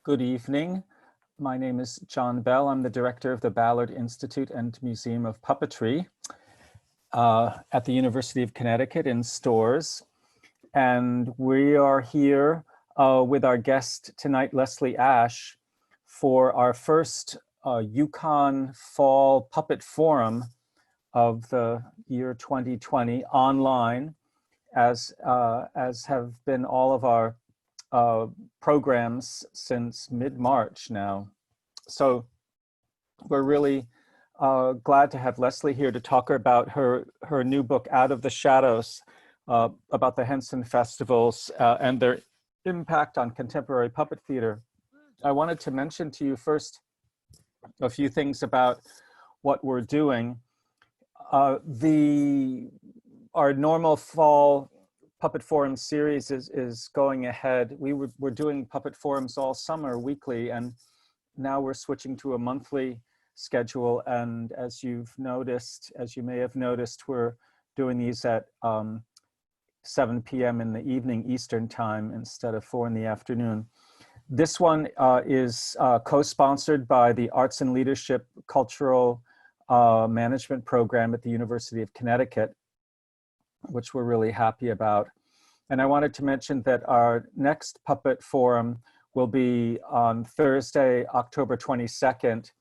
Good evening. My name is John Bell. I'm the director of the Ballard Institute and Museum of Puppetry at the University of Connecticut in Storrs. And we are here with our guest tonight, Leslee Asch, for our first Yukon Fall Puppet Forum of the year 2020 online, as have been all of our programs since mid-March now. So we're really glad to have Leslee here to talk about her new book, Out of the Shadows, about the Henson festivals and their impact on contemporary puppet theater. I wanted to mention to you first a few things about what we're doing. Our normal fall Puppet Forum series is going ahead. We're doing Puppet Forums all summer, weekly, and now we're switching to a monthly schedule. And as you may have noticed, we're doing these at 7 p.m. in the evening Eastern time instead of 4 in the afternoon. This one is co-sponsored by the Arts and Leadership Cultural Management Program at the University of Connecticut, which we're really happy about. And I wanted to mention that our next Puppet Forum will be on Thursday, October 22nd,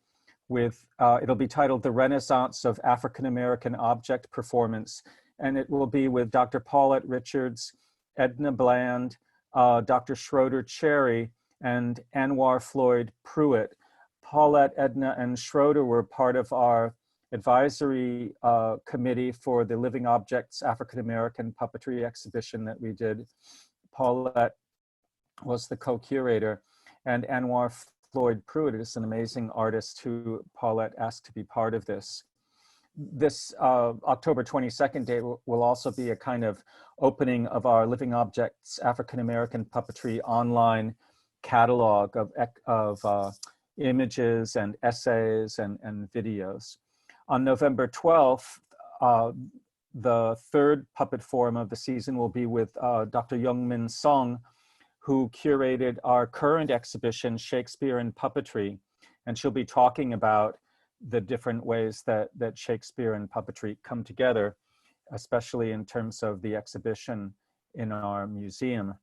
with, it'll be titled The Renaissance of African American Object Performance. And it will be with Dr. Paulette Richards, Edna Bland, Dr. Schroeder Cherry, and Anwar Floyd Pruitt. Paulette, Edna, and Schroeder were part of our advisory committee for the Living Objects African American Puppetry exhibition that we did. Paulette was the co-curator, and Anwar Floyd Pruitt is an amazing artist who Paulette asked to be part of this. This October 22nd date will also be a kind of opening of our Living Objects African American Puppetry online catalog of images and essays and videos. On November 12th, the third Puppet Forum of the season will be with Dr. Youngmin Song, who curated our current exhibition, Shakespeare and Puppetry. And she'll be talking about the different ways that Shakespeare and puppetry come together, especially in terms of the exhibition in our museum.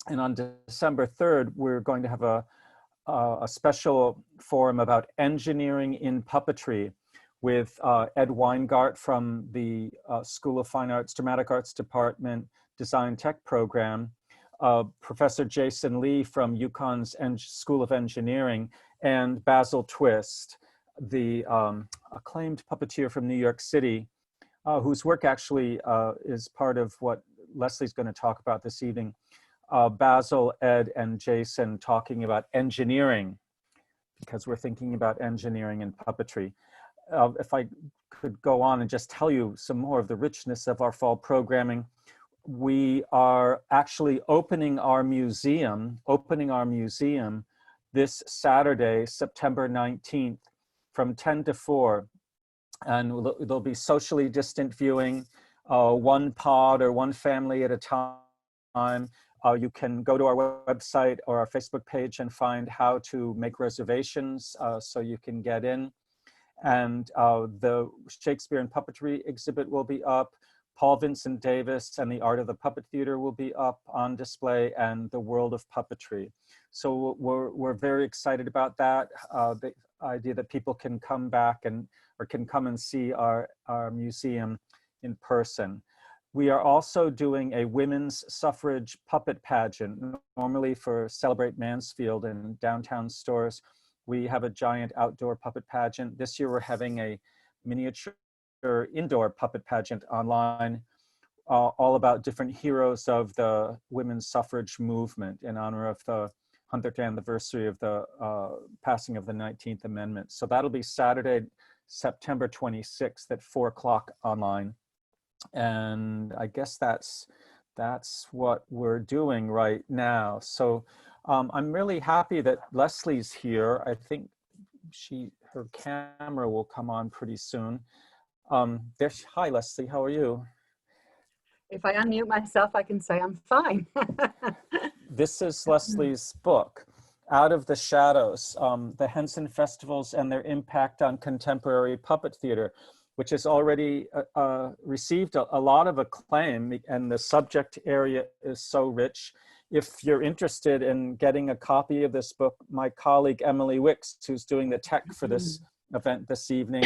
And on December 3rd, we're going to have a special forum about engineering in puppetry with Ed Weingart from the School of Fine Arts, Dramatic Arts Department, Design Tech Program, Professor Jason Lee from UConn's School of Engineering, and Basil Twist, the acclaimed puppeteer from New York City, whose work actually is part of what Leslee's going to talk about this evening. Basil, Ed, and Jason talking about engineering, because we're thinking about engineering and puppetry. If I could go on and just tell you some more of the richness of our fall programming, we are actually opening our museum this Saturday, September 19th, from 10 to 4. And there'll be socially distant viewing, one pod or one family at a time. You can go to our website or our Facebook page and find how to make reservations so you can get in. And the Shakespeare and Puppetry exhibit will be up. Paul Vincent Davis and the Art of the Puppet Theater will be up on display, and the World of Puppetry. So we're very excited about that. The idea that people can come back or can come and see our museum in person. We are also doing a women's suffrage puppet pageant, normally for Celebrate Mansfield in downtown Storrs. We have a giant outdoor puppet pageant. This year we're having a miniature indoor puppet pageant online, all about different heroes of the women's suffrage movement in honor of the 100th anniversary of the passing of the 19th Amendment. So that'll be Saturday, September 26th at 4 o'clock online. And I guess that's what we're doing right now. So I'm really happy that Leslee's here. I think her camera will come on pretty soon. Hi, Leslee, how are you? If I unmute myself, I can say I'm fine. This is Leslee's book. Out of the Shadows, the Henson Festivals and Their Impact on Contemporary Puppet Theater, which has already received a lot of acclaim, and the subject area is so rich. If you're interested in getting a copy of this book, my colleague Emily Wicks, who's doing the tech for this event this evening,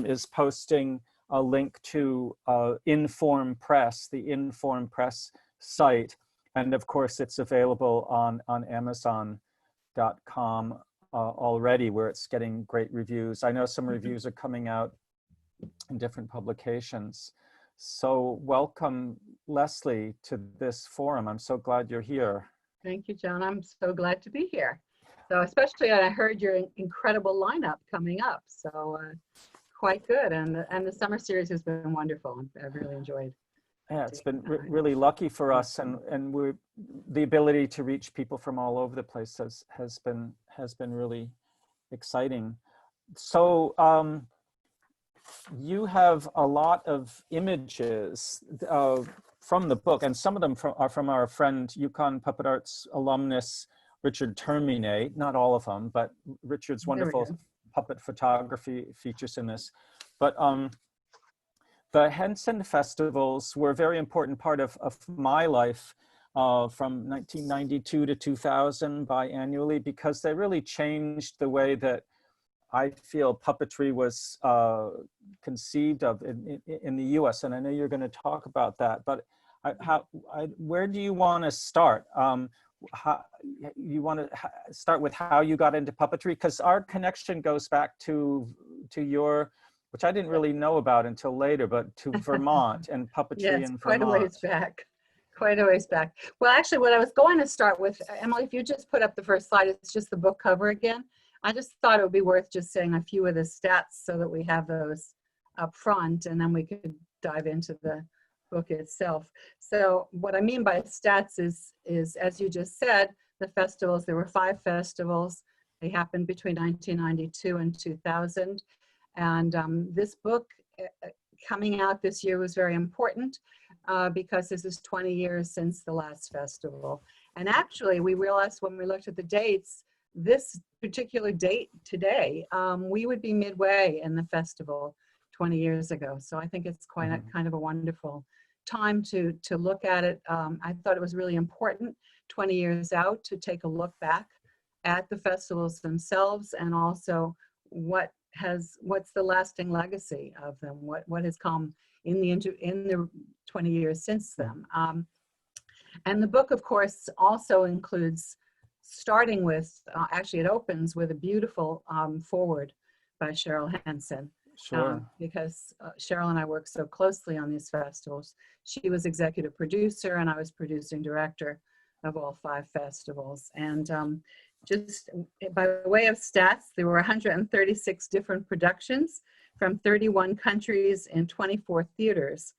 is posting a link to Inform Press, the Inform Press site. And of course, it's available on Amazon.com already, where it's getting great reviews. I know some reviews are coming out in different publications. So welcome, Leslee, to this forum. I'm so glad you're here. Thank you, Joan. I'm so glad to be here. So especially I heard your incredible lineup coming up. So quite good. And the summer series has been wonderful. I've really enjoyed. Yeah, it's been really lucky for us, and the ability to reach people from all over the place has been really exciting. So you have a lot of images from the book, and some of them are from our friend Yukon Puppet Arts alumnus Richard Termine. Not all of them, but Richard's wonderful puppet photography features in this. But the Henson Festivals were a very important part of my life from 1992 to 2000 biannually, because they really changed the way that I feel puppetry was conceived of in the US. And I know you're going to talk about that, but where do you want to start? You want to start with how you got into puppetry? Because our connection goes back to your, which I didn't really know about until later, but to Vermont and puppetry in Vermont. Quite a ways back. Quite a ways back. Well, actually, what I was going to start with, Emily, if you just put up the first slide, it's just the book cover again. I just thought it would be worth just saying a few of the stats so that we have those up front, and then we could dive into the book itself. So what I mean by stats is as you just said, the festivals, there were 5 festivals. They happened between 1992 and 2000. And this book coming out this year was very important because this is 20 years since the last festival. And actually, we realized when we looked at the dates, this particular date today, we would be midway in the festival 20 years ago. So I think it's quite kind of a wonderful time to look at it. I thought it was really important 20 years out to take a look back at the festivals themselves, and also what's the lasting legacy of them, what has come in the 20 years since then. And the book, of course, also includes, starting with, actually it opens with a beautiful foreword by Cheryl Hansen. Sure. Because Cheryl and I work so closely on these festivals. She was executive producer and I was producing director of all 5 festivals. And just by way of stats, there were 136 different productions from 31 countries in 24 theaters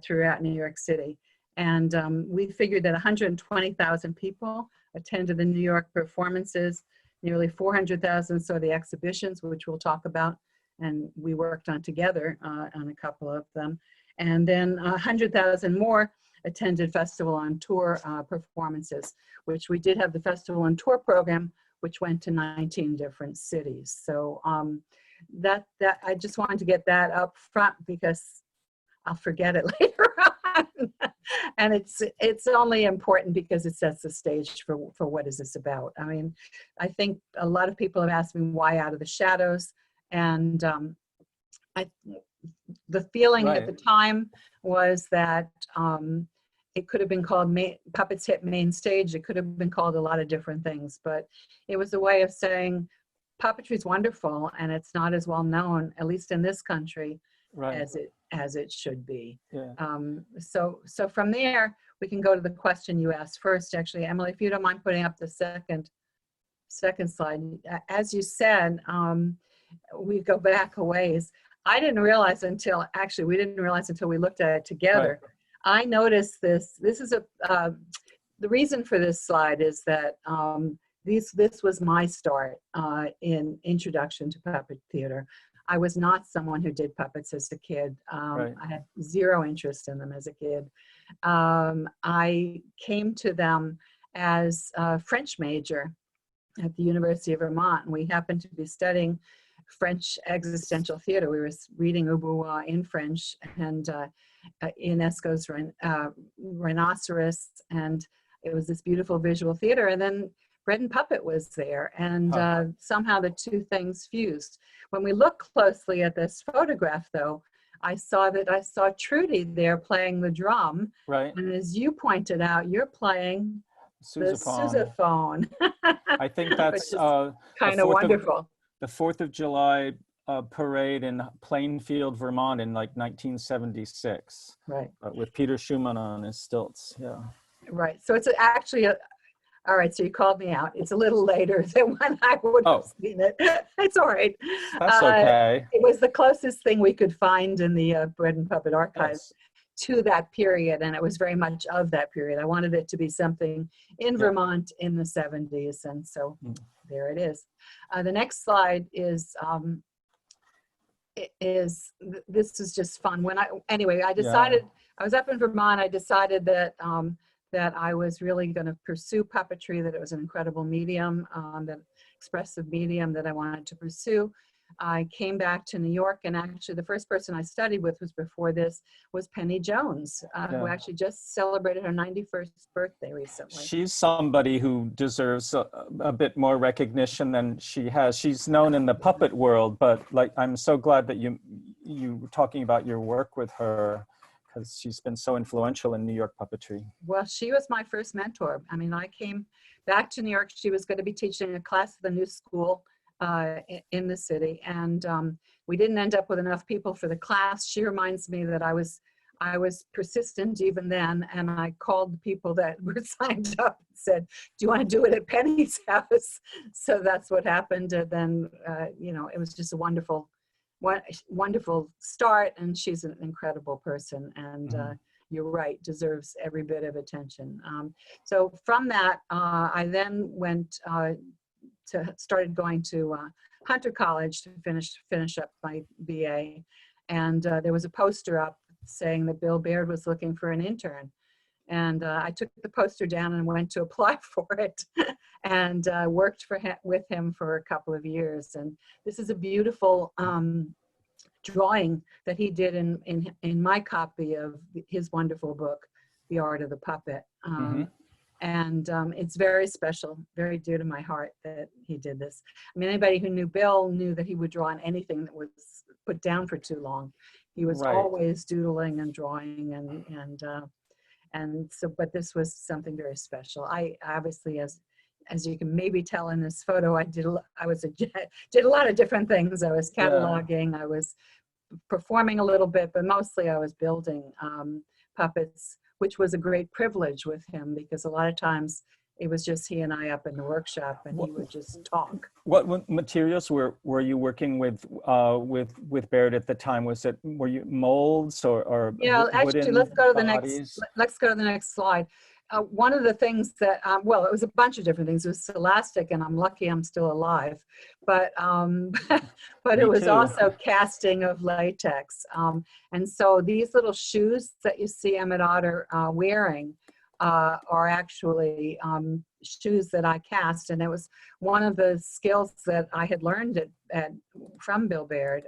throughout New York City. And we figured that 120,000 people attended the New York performances, nearly 400,000 saw the exhibitions, which we'll talk about, and we worked on together on a couple of them. And then 100,000 more attended Festival on Tour performances, which we did have the Festival on Tour program, which went to 19 different cities. So that I just wanted to get that up front because I'll forget it later on. And it's only important because it sets the stage for what is this about. I mean, I think a lot of people have asked me why Out of the Shadows, and the feeling at the time was that it could have been called Puppets Hit Main Stage. It could have been called a lot of different things, but it was a way of saying puppetry is wonderful and it's not as well known, at least in this country, as it should be. Yeah. So from there, we can go to the question you asked first. Actually, Emily, if you don't mind putting up the second slide. As you said, we go back a ways. We didn't realize until we looked at it together. Right. I noticed this. This is the reason for this slide is that this was my start in introduction to puppet theater. I was not someone who did puppets as a kid. I had zero interest in them as a kid. I came to them as a French major at the University of Vermont, and we happened to be studying French existential theater. We were reading Aubois in French, and Ionesco's Rhinoceros, and it was this beautiful visual theater. And then Bread and Puppet was there, and somehow the two things fused. When we look closely at this photograph, though, I saw Trudy there playing the drum. Right. And as you pointed out, you're playing the sousaphone. I think that's kind of wonderful. The 4th of July parade in Plainfield, Vermont in like 1976. Right. With Peter Schumann on his stilts. Yeah. Right. So it's actually all right, so you called me out. It's a little later than when I would have seen it. It's all right. That's okay. It was the closest thing we could find in the Bread and Puppet archives to that period, and it was very much of that period. I wanted it to be something in Vermont in the 70s, and so there it is. The next slide is this is just fun. I decided, I was up in Vermont, I decided that that I was really going to pursue puppetry, that it was an incredible medium, that expressive medium that I wanted to pursue. I came back to New York, and actually the first person I studied with was Penny Jones, who actually just celebrated her 91st birthday recently. She's somebody who deserves a bit more recognition than she has. She's known in the puppet world, but like, I'm so glad that you were talking about your work with her, because she's been so influential in New York puppetry. Well, she was my first mentor. I mean, I came back to New York. She was going to be teaching a class at the new school in the city, and we didn't end up with enough people for the class. She reminds me that I was persistent even then, and I called the people that were signed up and said, "Do you want to do it at Penny's house?" So that's what happened. And then, it was just a wonderful start, and she's an incredible person, and you're right, deserves every bit of attention. So from that, I then started going to Hunter College to finish up my BA, and there was a poster up saying that Bill Baird was looking for an intern. And I took the poster down and went to apply for it, and worked with him for a couple of years. And this is a beautiful drawing that he did in my copy of his wonderful book, The Art of the Puppet. And it's very special, very dear to my heart that he did this. I mean, anybody who knew Bill knew that he would draw on anything that was put down for too long. He was always doodling and drawing, and so, but this was something very special. I obviously, as you can maybe tell in this photo, I did a lot of different things. I was cataloging, I was performing a little bit, but mostly I was building puppets, which was a great privilege with him, because a lot of times it was just he and I up in the workshop, and he would just talk. What materials were you working with Baird at the time? Were you molds or actually, let's go to the next slide. One of the things that it was a bunch of different things. It was Scholastic, and I'm lucky I'm still alive, but it was also casting of latex, and so these little shoes that you see Emmett Otter wearing are actually shoes that I cast, and it was one of the skills that I had learned from Bill Baird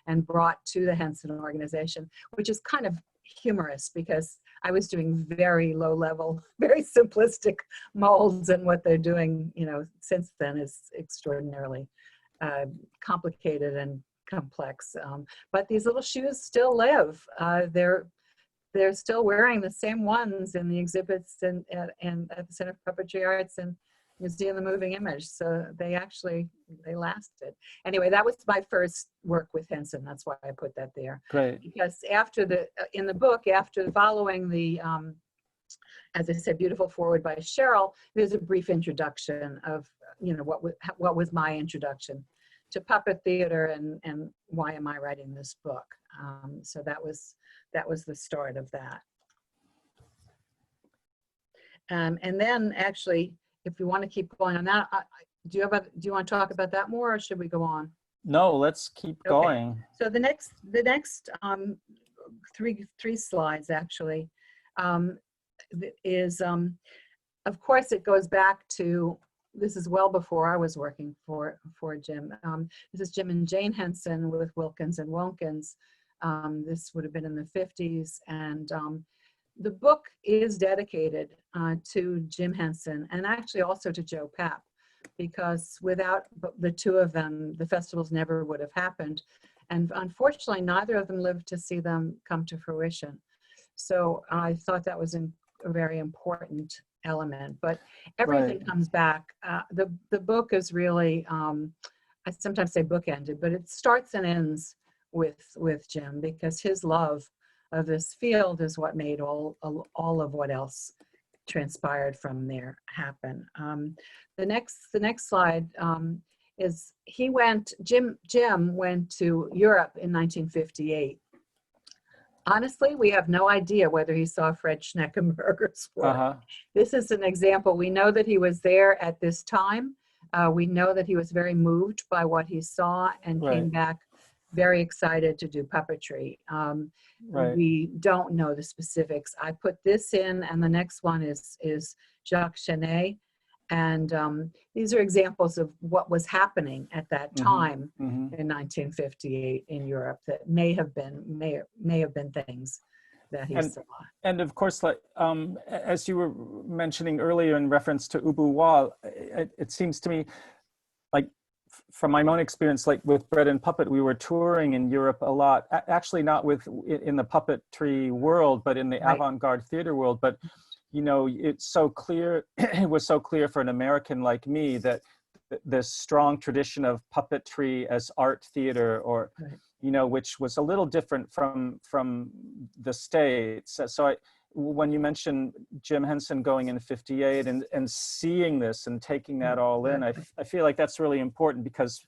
and brought to the Henson organization, which is kind of humorous because I was doing very low level, very simplistic molds, and what they're doing, since then is extraordinarily complicated and complex. But these little shoes still live. They're still wearing the same ones in the exhibits and at the Center for Puppetry Arts and Museum of the Moving Image. So they lasted. Anyway, that was my first work with Henson. That's why I put that there. Great. Because in the book, following the, as I said, beautiful foreword by Cheryl, there's a brief introduction of, what was my introduction to puppet theater and why am I writing this book. So that was the start of that. And then actually, if you want to keep going on that, do you want to talk about that more, or should we go on? No, let's keep going. So the next three slides actually is, of course, it goes back to this is well before I was working for Jim. This is Jim and Jane Henson with Wilkins and Wilkins. This would have been in the 50s. And the book is dedicated to Jim Henson and actually also to Joe Papp, because without the two of them, the festivals never would have happened. And unfortunately, neither of them lived to see them come to fruition. So I thought that was a very important element, but everything comes back. The book is really, I sometimes say bookended, but it starts and ends with Jim, because his love of this field is what made all of what else transpired from there happen. The next slide is Jim went to Europe in 1958. Honestly, we have no idea whether he saw Fred Schneckenberger's work. This is an example. We know that he was there at this time. We know that he was very moved by what he saw and came back very excited to do puppetry. We don't know the specifics. I put this in, and the next one is Jacques Chenet. And these are examples of what was happening at that time in 1958 in Europe that may have been things that he saw. And of course, like as you were mentioning earlier in reference to Ubu Wall, it seems to me like from my own experience, like with Bread and Puppet, we were touring in Europe a lot. Actually, not in the puppetry world, but in the avant-garde theater world. But you know, it's so clear, it was so clear for an American like me that this strong tradition of puppetry as art theater, or, you know, which was a little different from the States. So when you mentioned Jim Henson going in 58 and seeing this and taking that all in, I feel like that's really important because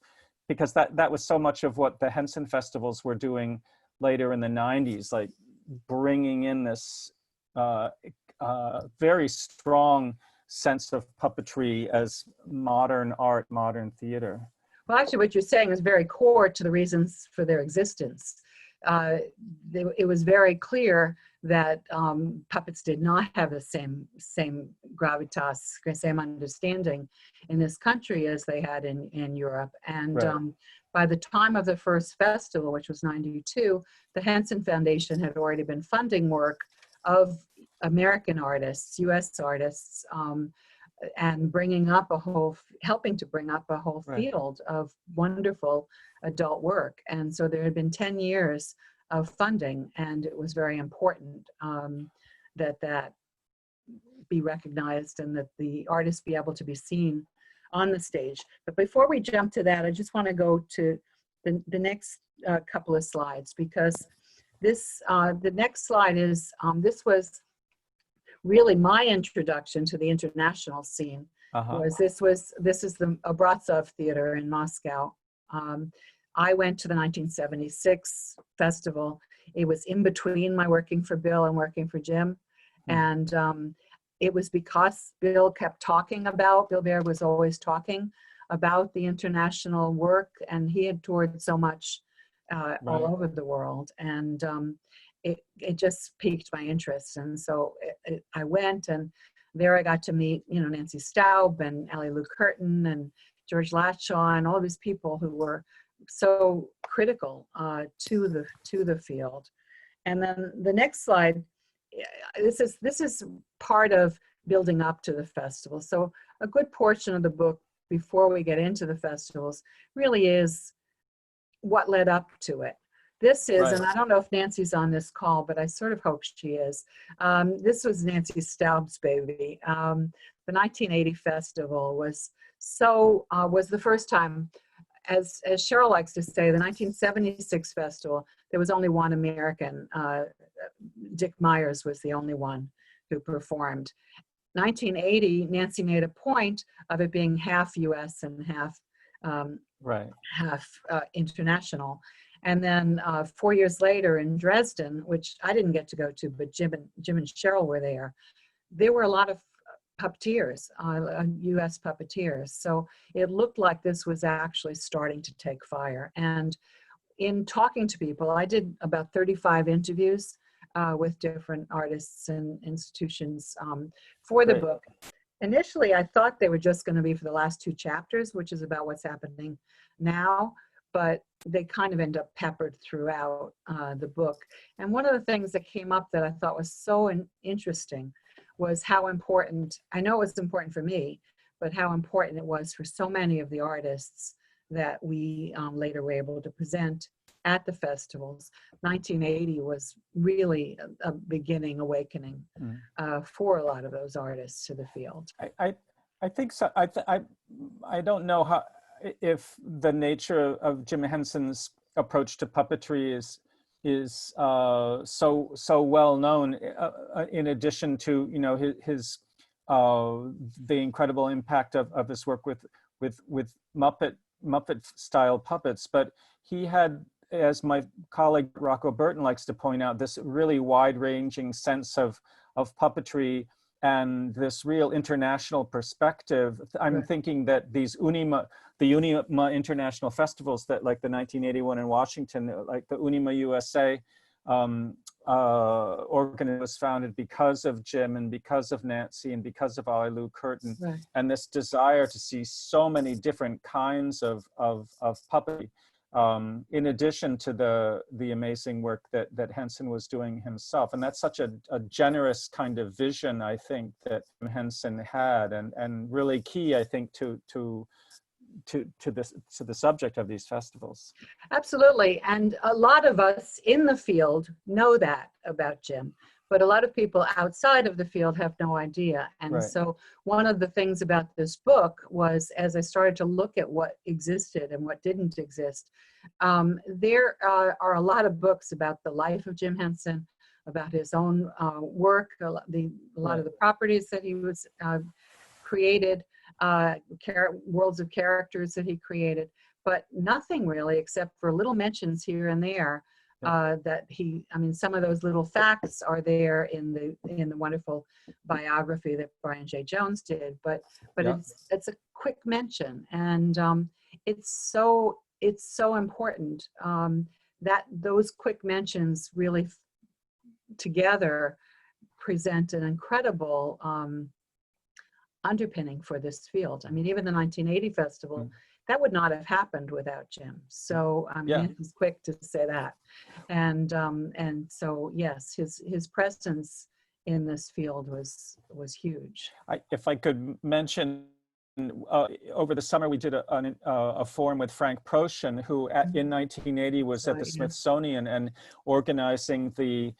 that was so much of what the Henson festivals were doing later in the 90s, like bringing in this very strong sense of puppetry as modern art, modern theater. Well, actually, what you're saying is very core to the reasons for their existence. It was very clear that puppets did not have the same gravitas, same understanding in this country as they had in Europe. And by the time of the first festival, which was '92, the Henson Foundation had already been funding work of American artists, U.S. artists, and helping to bring up a whole field of wonderful adult work. And so there had been 10 years of funding, and it was very important that be recognized and that the artists be able to be seen on the stage. But before we jump to that, I just want to go to the next couple of slides, because the next slide is, this was really my introduction to the international scene. This is the Abrazov Theater in Moscow. I went to the 1976 festival. It was in between my working for Bill and working for Jim. And it was because Bill Bear was always talking about the international work, and he had toured so much all over the world. And it just piqued my interest. And so I went, and there I got to meet, you know, Nancy Staub and Ally Lou Curtin and George Latshaw and all these people who were so critical to the field. And then the next slide, this is part of building up to the festival. So a good portion of the book before we get into the festivals really is what led up to it. This is, and I don't know if Nancy's on this call, but I sort of hope she is. This was Nancy Staub's baby. The 1980 festival was the first time, as Cheryl likes to say, the 1976 festival, there was only one American. Dick Myers was the only one who performed. 1980, Nancy made a point of it being half US and half international. And then 4 years later in Dresden, which I didn't get to go to, but Jim and Cheryl were there. There were a lot of puppeteers, U.S. puppeteers. So it looked like this was actually starting to take fire. And in talking to people, I did about 35 interviews with different artists and institutions for the book. Initially, I thought they were just going to be for the last 2 chapters, which is about what's happening now, but they kind of end up peppered throughout the book. And one of the things that came up that I thought was so interesting was how important, I know it was important for me, but how important it was for so many of the artists that we later were able to present at the festivals. 1980 was really a beginning awakening for a lot of those artists to the field. I think so. I don't know how, if the nature of Jim Henson's approach to puppetry is so well known. In addition to, you know, his the incredible impact of his work with Muppet style puppets, but he had, as my colleague Rocco Burton likes to point out, this really wide-ranging sense of puppetry and this real international perspective. I'm thinking that these the Unima International Festivals, that like the 1981 in Washington, like the Unima USA organ, was founded because of Jim and because of Nancy and because of Lou Curtin, and this desire to see so many different kinds of puppetry. In addition to the amazing work that Henson was doing himself. And that's such a generous kind of vision, I think, that Henson had, and really key, I think, to the subject of these festivals. Absolutely. And a lot of us in the field know that about Jim, but a lot of people outside of the field have no idea. And so one of the things about this book was, as I started to look at what existed and what didn't exist, there are a lot of books about the life of Jim Henson, about his own work, a lot of the properties that he was created, worlds of characters that he created, but nothing really except for little mentions here and there. That he, I mean, some of those little facts are there in the wonderful biography that Brian J. Jones did, but it's a quick mention, and it's so important that those quick mentions really together present an incredible underpinning for this field. I mean, even the 1980 festival, that would not have happened without Jim. So he's quick to say that, and so yes, his presence in this field was huge. If I could mention, over the summer we did a forum with Frank Proshin, who in 1980 was at the Smithsonian and organizing the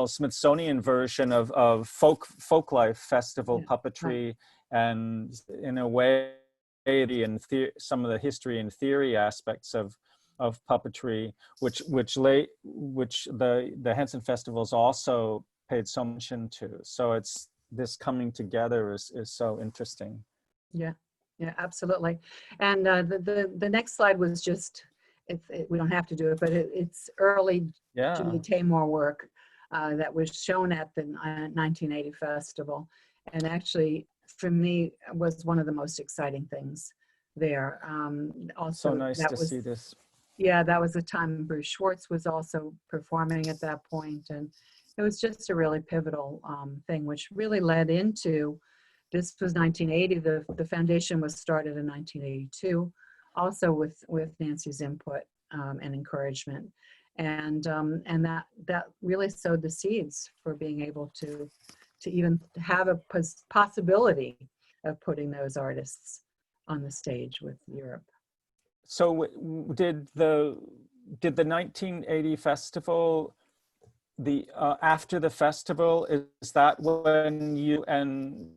Smithsonian version of folklife festival puppetry, and in a way some of the history and theory aspects of puppetry, which the Henson festivals also paid so much into. So it's this coming together is so interesting. Yeah, absolutely. And the next slide was just, we don't have to do it, but it's early Julie Taymor work that was shown at the 1980 festival, and actually for me was one of the most exciting things there. Also, so nice to see this. Yeah, that was the time Bruce Schwartz was also performing at that point, and it was just a really pivotal thing, which really led into, this was 1980, the foundation was started in 1982, also with Nancy's input and encouragement, and that really sowed the seeds for being able to even have a possibility of putting those artists on the stage with Europe. So did the 1980 festival, after the festival, is that when you and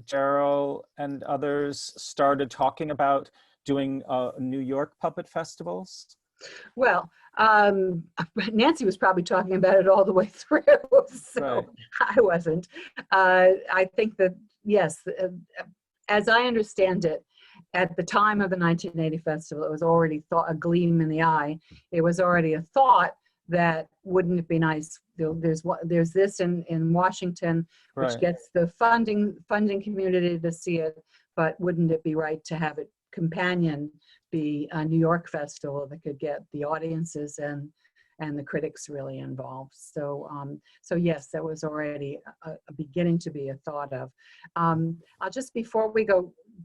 Cheryl and others started talking about doing New York puppet festivals? Well, Nancy was probably talking about it all the way through, so I wasn't. I think that, yes, as I understand it, at the time of the 1980 festival, it was already a gleam in the eye. It was already a thought that, wouldn't it be nice, there's this in Washington, which gets the funding community to see it, but wouldn't it be right to have it companion be a New York festival that could get the audiences and and the critics really involved. So, so yes, that was already a beginning to be a thought of. I'll just, before we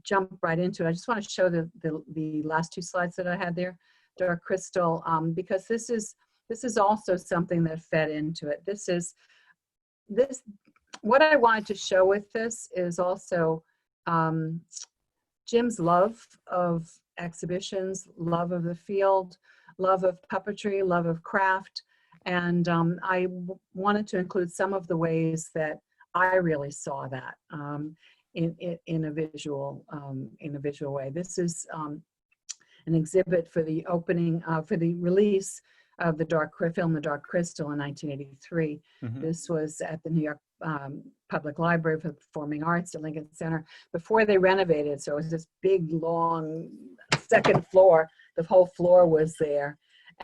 jump right into it, I just want to show the last two slides that I had there, Dark Crystal, because this is also something that fed into it. What I wanted to show with this is also Jim's love of exhibitions, love of the field, love of puppetry, love of craft, and I wanted to include some of the ways that I really saw that in a visual way. This is an exhibit for the opening for the release of the film The Dark Crystal in 1983. Mm-hmm. This was at the New York Public Library for the Performing Arts at Lincoln Center before they renovated. So it was this big, long second floor. The whole floor was there,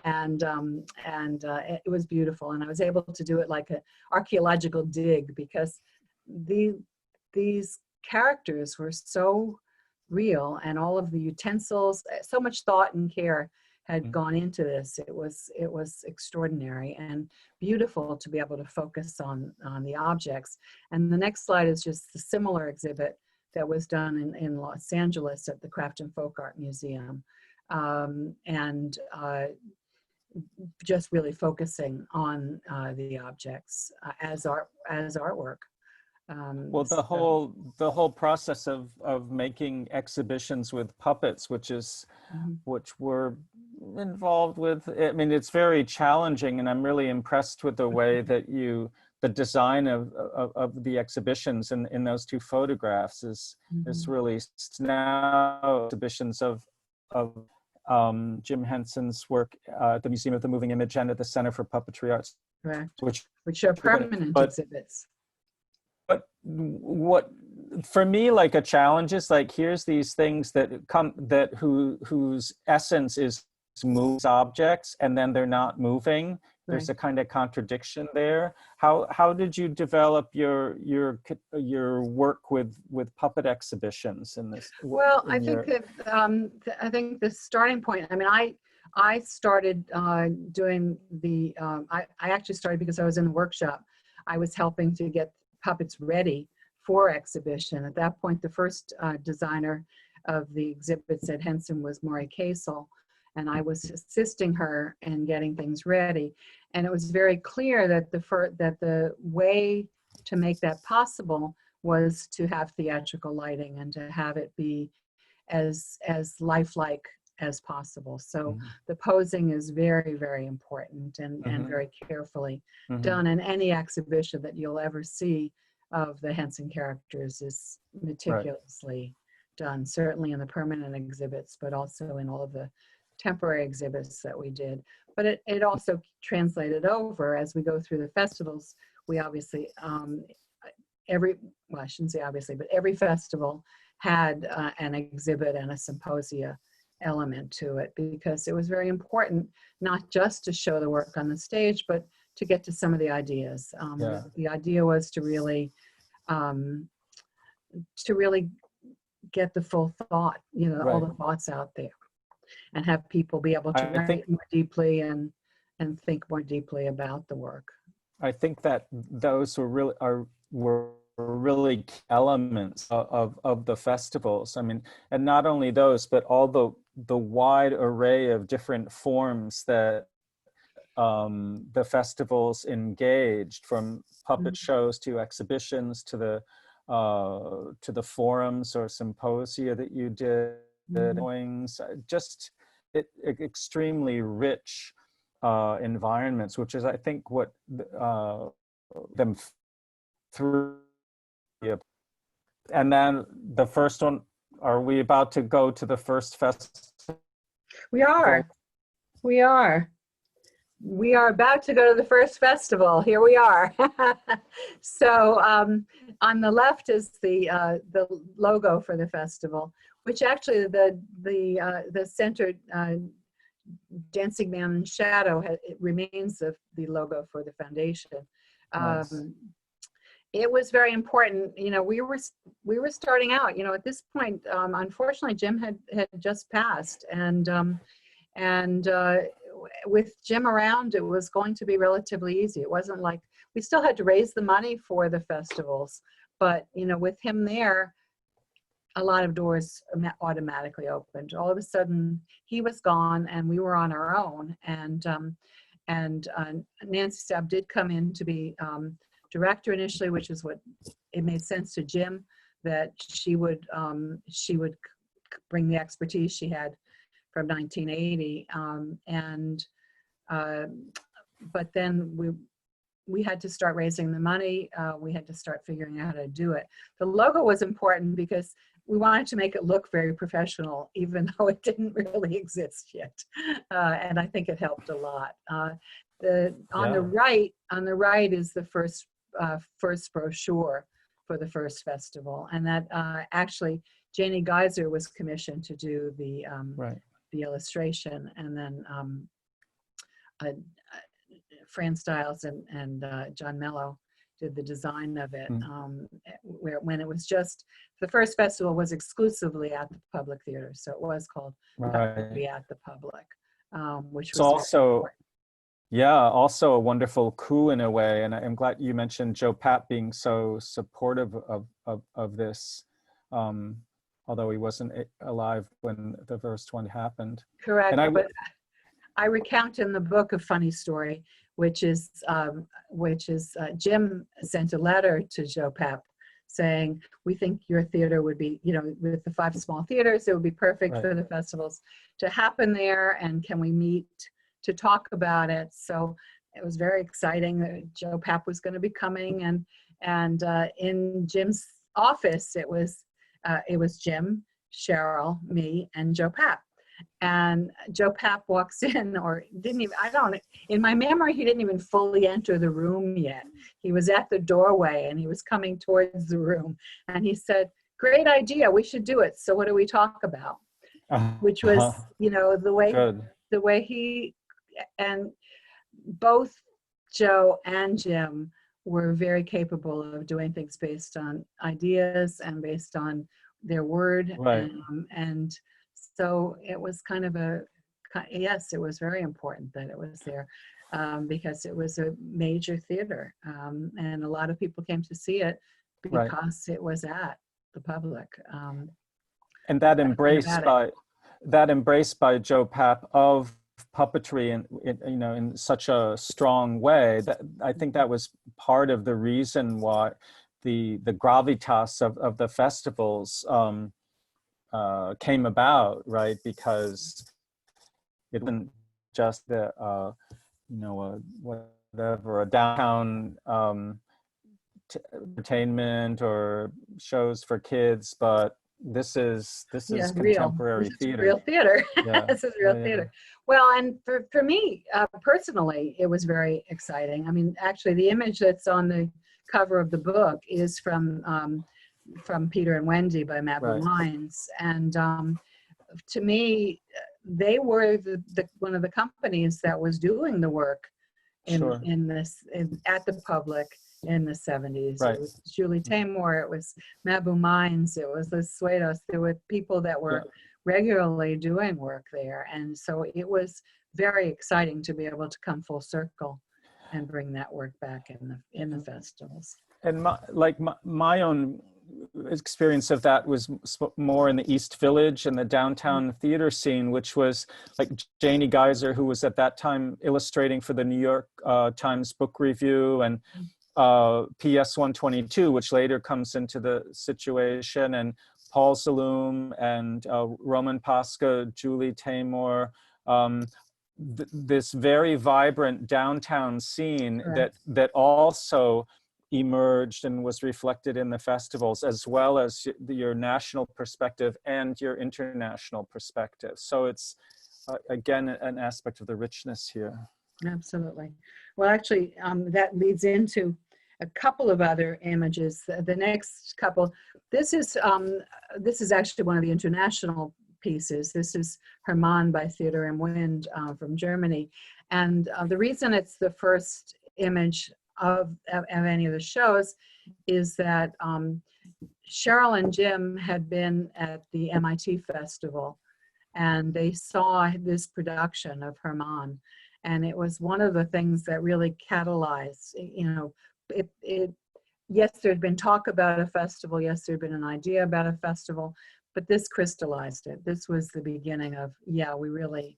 and it was beautiful. And I was able to do it like an archaeological dig, because these characters were so real, and all of the utensils, so much thought and care had gone into this. It was extraordinary and beautiful to be able to focus on the objects. And the next slide is just the similar exhibit that was done in Los Angeles at the Craft and Folk Art Museum, and just really focusing on the objects as artwork. Well, the whole process of making exhibitions with puppets, which we're involved with, I mean, it's very challenging, and I'm really impressed with the way that the design of the exhibitions in those two photographs is really now exhibitions of Jim Henson's work at the Museum of the Moving Image and at the Center for Puppetry Arts, correct, which are permanent exhibits. But what for me, like, a challenge is, like, here's these things that whose essence is moves objects, and then they're not moving. There's a kind of contradiction there. How did you develop your work with puppet exhibitions in this? Well, I think the starting point, I mean, I started doing I actually started because I was in the workshop. I was helping to get puppets ready for exhibition. At that point, the first designer of the exhibits at Henson was Maury Casel, and I was assisting her in getting things ready. And it was very clear that the way to make that possible was to have theatrical lighting and to have it be as lifelike as possible. So the posing is very, very important and very carefully done. And any exhibition that you'll ever see of the Henson characters is meticulously done, certainly in the permanent exhibits, but also in all of the temporary exhibits that we did. But it also translated over as we go through the festivals. We obviously, I shouldn't say obviously, but every festival had an exhibit and a symposia element to it, because it was very important not just to show the work on the stage, but to get to some of the ideas. The idea was to really get the full thought, all the thoughts out there, and have people be able to write more deeply and think more deeply about the work. I think that those were really key elements of the festivals. I mean, and not only those, but all the wide array of different forms that the festivals engaged, from puppet shows to exhibitions to the forums or symposia that you did, just extremely rich environments, which is, I think, what them through. And then the first one, are we about to go to the first festival? We are about to go to the first festival. Here we are. So on the left is the logo for the festival, which actually the center dancing man in shadow it remains the logo for the foundation. Nice. It was very important. We were starting out. At this point, unfortunately, Jim had just passed, and with Jim around, it was going to be relatively easy. It wasn't like, we still had to raise the money for the festivals, but with him there, a lot of doors automatically opened. All of a sudden, he was gone, and we were on our own. And Nancy Staub did come in to be director initially, which is what it made sense to Jim that she would bring the expertise she had from 1980. But then we had to start raising the money. We had to start figuring out how to do it. The logo was important because we wanted to make it look very professional, even though it didn't really exist yet. And I think it helped a lot. On the right is the first brochure for the first festival, and that actually Janie Geyser was commissioned to do the illustration, and then Fran Stiles and John Mello did the design of it. When it was just, the first festival was exclusively at the Public Theater, so it was called Puppetry at the Public, which was also also a wonderful coup in a way. And I'm glad you mentioned Joe Papp being so supportive of this, although he wasn't alive when the first one happened. Correct. But I recount in the book a funny story, which is Jim sent a letter to Joe Papp saying, we think your theater would be, with the 5 small theaters, it would be perfect for the festivals to happen there, and can we meet to talk about it? So it was very exciting that Joe Papp was going to be coming, and in Jim's office, it was Jim, Cheryl, me, and Joe Papp. And Joe Papp walks in, or didn't even, in my memory, he didn't even fully enter the room yet. He was at the doorway and he was coming towards the room. And he said, great idea, we should do it. So what do we talk about? Which was, the way he, and both Joe and Jim were very capable of doing things based on ideas and based on their word. And so it was kind of yes, it was very important that it was there, because it was a major theater, and a lot of people came to see it because it was at the Public. And that embrace by Joe Papp of puppetry in such a strong way, that I think that was part of the reason why the gravitas of the festivals came about, right? Because it wasn't just a downtown entertainment or shows for kids, but this is contemporary theater. Real theater. This is real theater. Well, and for me personally, it was very exciting. I mean, actually, the image that's on the cover of the book is from Peter and Wendy by Mabou Mines, and to me, they were one of the companies that was doing the work at the Public in the 70s. It was Julie Taymor, it was Mabou Mines, it was the Suedos. There were people that were regularly doing work there, and so it was very exciting to be able to come full circle and bring that work back in the festivals. And my own experience of that was more in the East Village and the downtown theater scene, which was like Janie Geyser, who was at that time illustrating for the New York Times Book Review, and PS 122, which later comes into the situation, and Paul Saloom and Roman Pasca, Julie Taymor, this very vibrant downtown scene that also emerged and was reflected in the festivals, as well as your national perspective and your international perspective. So it's again an aspect of the richness here. Absolutely. Well, actually, that leads into a couple of other images. The next couple, this is actually one of the international pieces. This is Hermann by Theater im Wind from Germany, and the reason it's the first image of any of the shows is that Cheryl and Jim had been at the MIT Festival, and they saw this production of Hermann, And it was one of the things that really catalyzed, yes, there'd been talk about a festival, yes, there'd been an idea about a festival, but this crystallized it. This was the beginning of, yeah, we really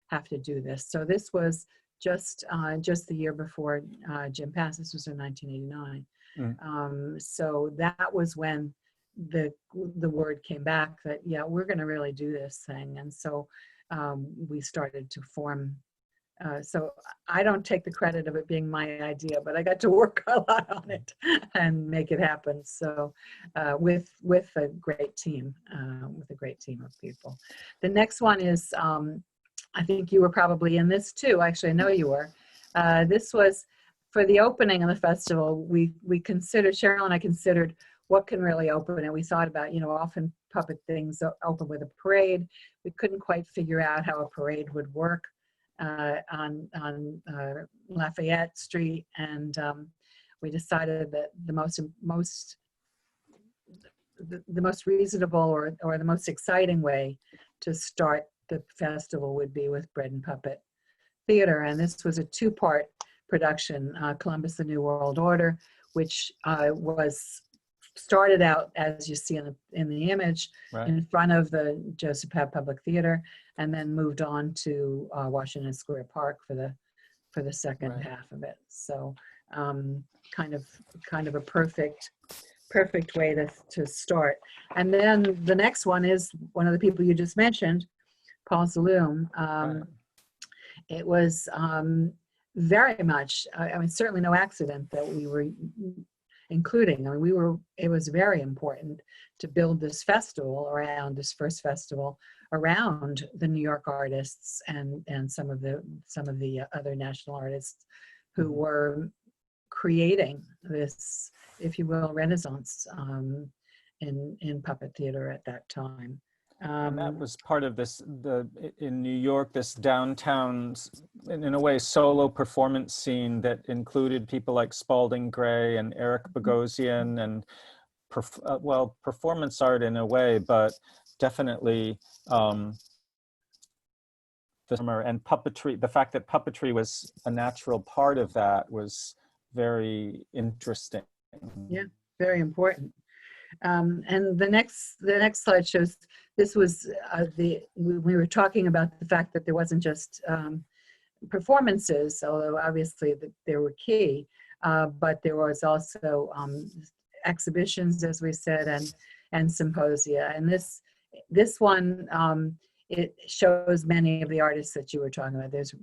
have to do this. So this was just the year before Jim passed. This was in 1989. So that was when the word came back that, yeah, we're going to really do this thing. And so we started to form. So I don't take the credit of it being my idea, but I got to work a lot on it and make it happen. So with a great team, of people. The next one is, I think you were probably in this too. Actually, I know you were. This was for the opening of the festival. We considered, Cheryl and I considered what can really open it. We thought about, often puppet things open with a parade. We couldn't quite figure out how a parade would work on Lafayette Street, and we decided that the most reasonable or the most exciting way to start the festival would be with Bread and Puppet Theater. And this was a two-part production, Columbus: The New World Order, which was started out, as you see in the image, right, in front of the Joseph Papp Public Theater, and then moved on to Washington Square Park for the second right half of it. So kind of a perfect way to start. And then the next one is one of the people you just mentioned, Paul Zaloom. Right. It was very much, certainly no accident that we were including. It was very important to build this festival around, this first festival around the New York artists and some of the other national artists who were creating this, if you will, renaissance in puppet theater at that time. And that was part of this, in New York, this downtown, in a way, solo performance scene that included people like Spalding Gray and Eric Bogosian and, performance art in a way, but definitely and puppetry. The fact that puppetry was a natural part of that was very interesting. Yeah, very important. And the next slide shows, this was we were talking about the fact that there wasn't just performances, although obviously they were key, but there was also exhibitions, as we said, and symposia. And this one, it shows many of the artists that you were talking about. There's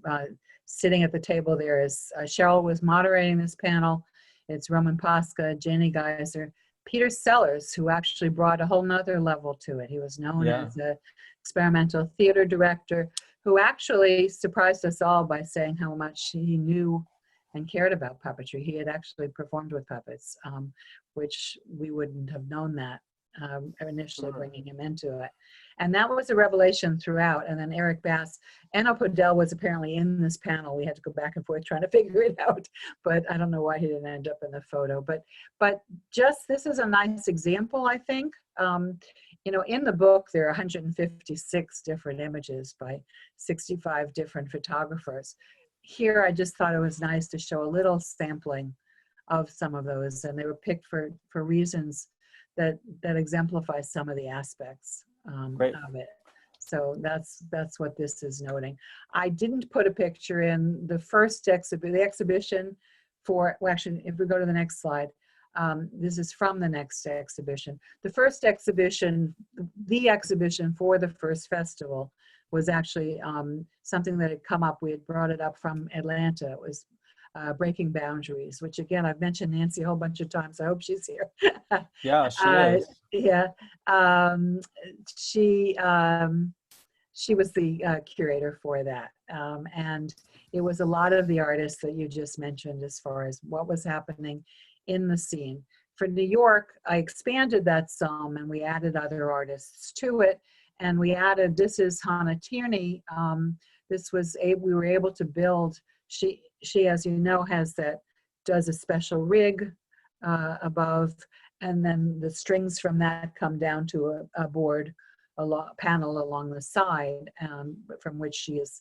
sitting at the table there is Cheryl was moderating this panel. It's Roman Posca, Janie Geyser, Peter Sellers, who actually brought a whole nother level to it. He was known as an experimental theater director who actually surprised us all by saying how much he knew and cared about puppetry. He had actually performed with puppets, which we wouldn't have known that initially bringing him into it. And that was a revelation throughout. And then Eric Bass, Enno Podell was apparently in this panel. We had to go back and forth trying to figure it out, but I don't know why he didn't end up in the photo. But just, this is a nice example, I think. In the book, there are 156 different images by 65 different photographers. Here, I just thought it was nice to show a little sampling of some of those, and they were picked for reasons that exemplify some of the aspects of it. So that's what this is noting. I didn't put a picture in the first exhibition for, well, actually, if we go to the next slide, this is from the next exhibition. The first exhibition, the exhibition for the first festival was actually something that had come up. We had brought it up from Atlanta. It was Breaking Boundaries, which again, I've mentioned Nancy a whole bunch of times. I hope she's here. Yeah, she is. Yeah. She was the curator for that. And it was a lot of the artists that you just mentioned as far as what was happening in the scene. For New York, I expanded that some and we added other artists to it. And we added, this is Hannah Tierney. We were able to build, she, as you know, does a special rig above, and then the strings from that come down to a board, panel along the side, from which she is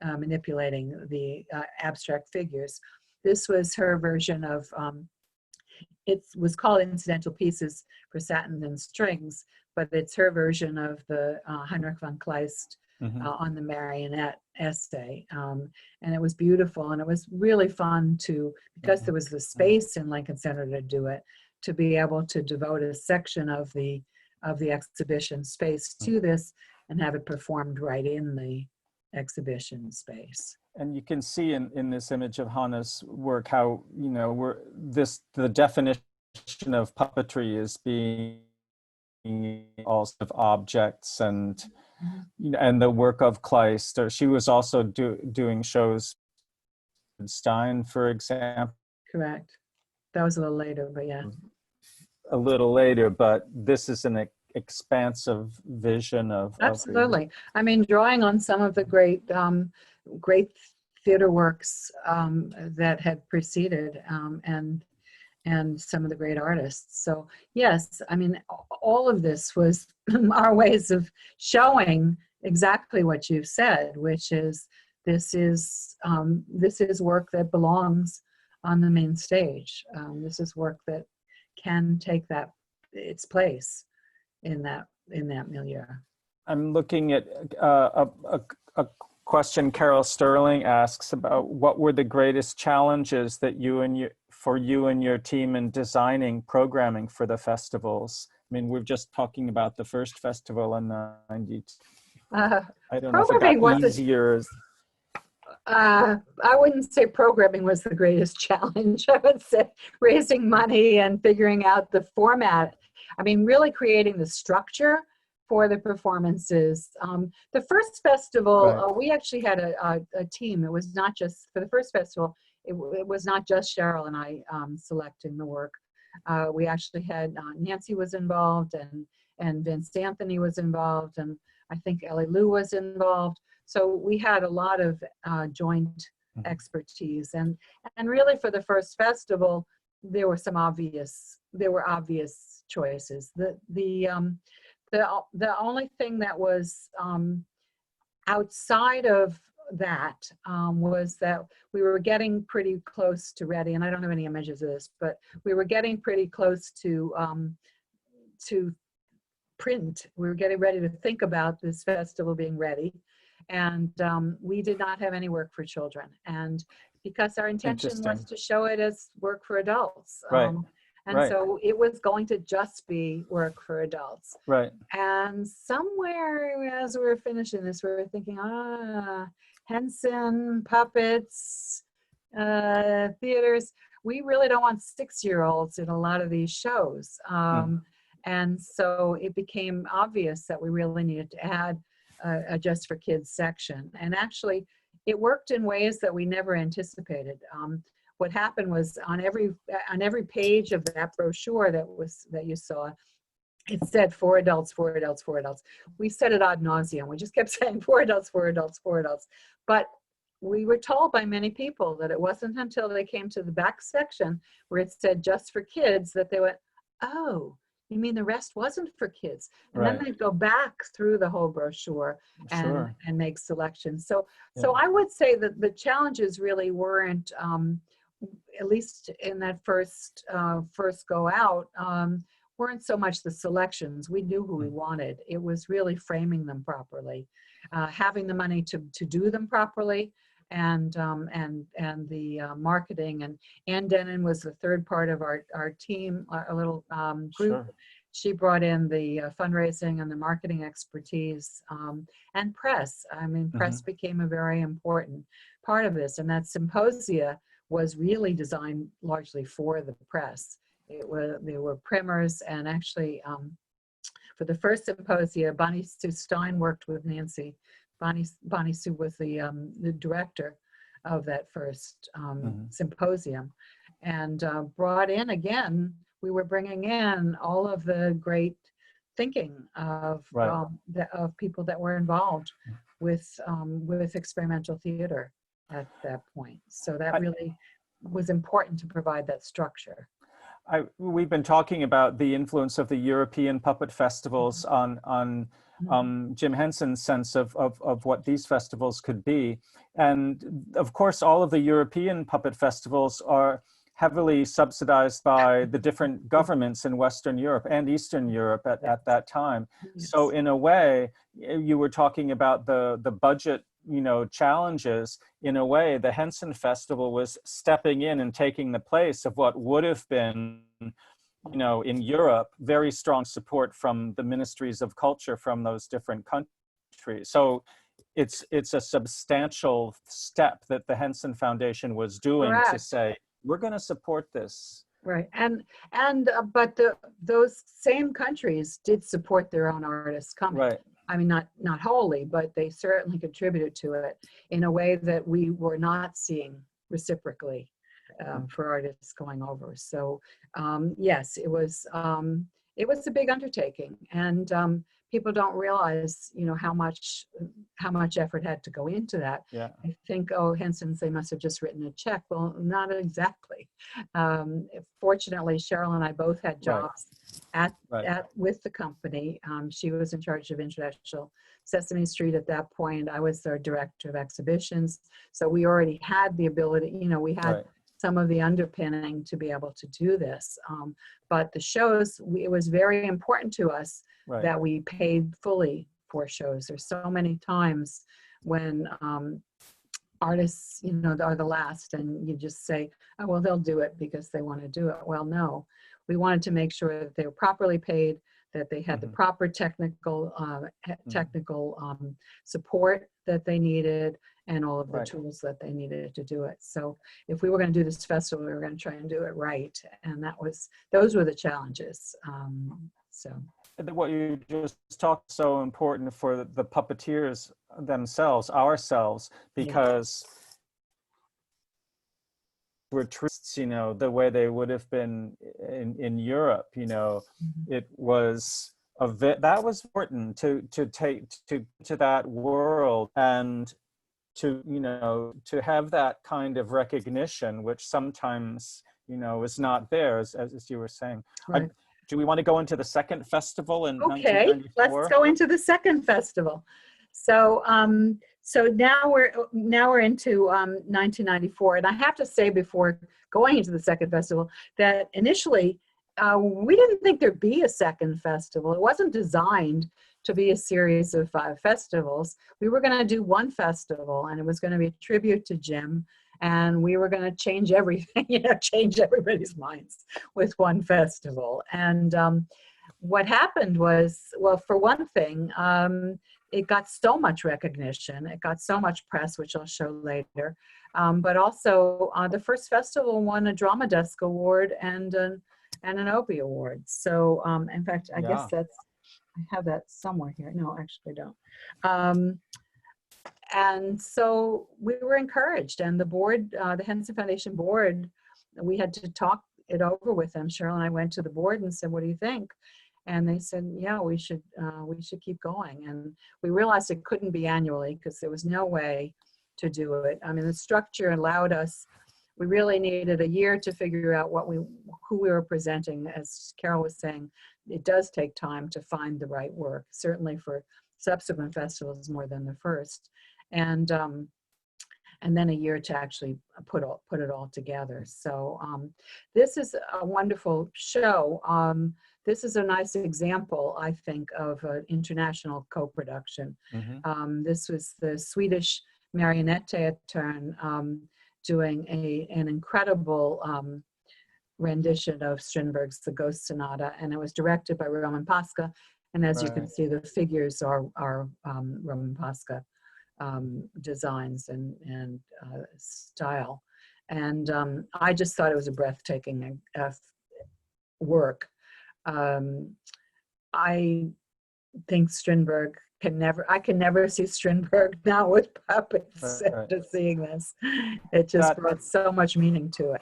manipulating the abstract figures. This was her version of, it was called Incidental Pieces for Satin and Strings, but it's her version of the Heinrich von Kleist on the marionette essay. And it was beautiful, and it was really fun to, because there was the space in Lincoln Center to do it, to be able to devote a section of the exhibition space to this and have it performed right in the exhibition space. And you can see in this image of Hannah's work how, you know, the definition of puppetry is being all sort of objects, and and the work of Kleist. Or she was also doing shows, Stein, for example. Correct. That was a little later, but yeah. A little later, but this is an expansive vision of Absolutely. I mean, drawing on some of the great theater works that had preceded, and some of the great artists. So yes, I mean, all of this was our ways of showing exactly what you've said, which is this is work that belongs on the main stage. This is work that can take its place in that milieu. I'm looking at a question Carol Sterling asks about what were the greatest challenges that you and your team in designing programming for the festivals. I mean, we're just talking about the first festival in the 90s. I don't know if it got easier. I wouldn't say programming was the greatest challenge. I would say raising money and figuring out the format. I mean, really creating the structure for the performances. The first festival, we actually had a team. It was not just, for the first festival, it was not just Cheryl and I selecting the work. We actually had, Nancy was involved, and Vince Anthony was involved, and I think Ellie Lou was involved. So we had a lot of joint expertise, and really for the first festival, there were obvious choices. The only thing that was outside of that was that we were getting pretty close to ready, and I don't have any images of this, but we were getting pretty close to print. We were getting ready to think about this festival being ready, and we did not have any work for children, and because our intention was to show it as work for adults. So it was going to just be work for adults. Right. And somewhere as we were finishing this, we were thinking, Henson, puppets, theaters. We really don't want 6-year-olds in a lot of these shows. And so it became obvious that we really needed to add a Just for Kids section. And actually, it worked in ways that we never anticipated. What happened was on every page of that brochure that you saw, it said for adults, for adults, for adults. We said it ad nauseum. We just kept saying for adults, for adults, for adults. But we were told by many people that it wasn't until they came to the back section where it said just for kids that they went, oh, you mean the rest wasn't for kids? And then they'd go back through the whole brochure and make selections. So I would say that the challenges really weren't, at least in that first go out, weren't so much the selections. We knew who we wanted. It was really framing them properly, having the money to do them properly, and the marketing. And Ann Denon was the third part of our team, a little group. She brought in the fundraising and the marketing expertise, and press. I mean, press became a very important part of this, and that symposia was really designed largely for the press. There were primers, and actually for the first symposia, Bonnie Sue Stein worked with Nancy. Bonnie Sue was the director of that first symposium, and brought in again. We were bringing in all of the great thinking of people that were involved with experimental theater at that point. So that really was important to provide that structure. we've been talking about the influence of the European puppet festivals on Jim Henson's sense of what these festivals could be. And of course, all of the European puppet festivals are heavily subsidized by the different governments in Western Europe and Eastern Europe at that time. Yes. So in a way, you were talking about the budget, challenges. In a way, the Henson Festival was stepping in and taking the place of what would have been, in Europe, very strong support from the ministries of culture from those different countries. So it's a substantial step that the Henson Foundation was doing. Correct. To say, we're going to support this. Right. But those same countries did support their own artists coming. Right. I mean, not wholly, but they certainly contributed to it in a way that we were not seeing reciprocally for artists going over. So yes, it was a big undertaking, and people don't realize, how much effort had to go into that. Yeah. I think, Henson's, they must have just written a check. Well, not exactly. Fortunately, Cheryl and I both had jobs with the company. She was in charge of International Sesame Street at that point. I was their director of exhibitions. So we already had the ability, we had some of the underpinning to be able to do this. But the shows, it was very important to us that we paid fully for shows. There's so many times when artists, are the last, and you just say, oh, well, they'll do it because they want to do it. Well, no, we wanted to make sure that they were properly paid, that they had the proper technical support that they needed, and all of the tools that they needed to do it. So if we were going to do this festival, we were going to try and do it right. And those were the challenges. What you just talked so important for the puppeteers themselves, ourselves, because we're tourists, the way they would have been in Europe, it was that was important to take to that world, and to have that kind of recognition, which sometimes, is not there, as you were saying. Right. Do we want to go into the second festival in 1994? Let's go into the second festival. So now we're into 1994, and I have to say, before going into the second festival, that initially we didn't think there'd be a second festival. It wasn't designed to be a series of 5 festivals. We were going to do one festival, and it was going to be a tribute to Jim, and we were going to change everything, change everybody's minds with one festival. And what happened was, well, for one thing, it got so much recognition, it got so much press, which I'll show later, but also the first festival won a Drama Desk Award and an Obie Award. So in fact, I guess I have that somewhere here. No, actually I don't. And so we were encouraged, and the board, the Henson Foundation board, we had to talk it over with them. Cheryl and I went to the board and said, what do you think? And they said, yeah, we should keep going. And we realized it couldn't be annually because there was no way to do it. I mean, the structure allowed us, we really needed a year to figure out who we were presenting. As Carol was saying, it does take time to find the right work, certainly for subsequent festivals more than the first. And then a year to actually put it all together. So this is a wonderful show. This is a nice example, I think, of an international co-production. This was the Swedish Marionette Theatern doing an incredible rendition of Strindberg's The Ghost Sonata, and it was directed by Roman Pasca. And as you can see, the figures are Roman Pasca designs and style. And I just thought it was a breathtaking work. I think Strindberg I can never see Strindberg now with puppets after seeing this. It just brought so much meaning to it.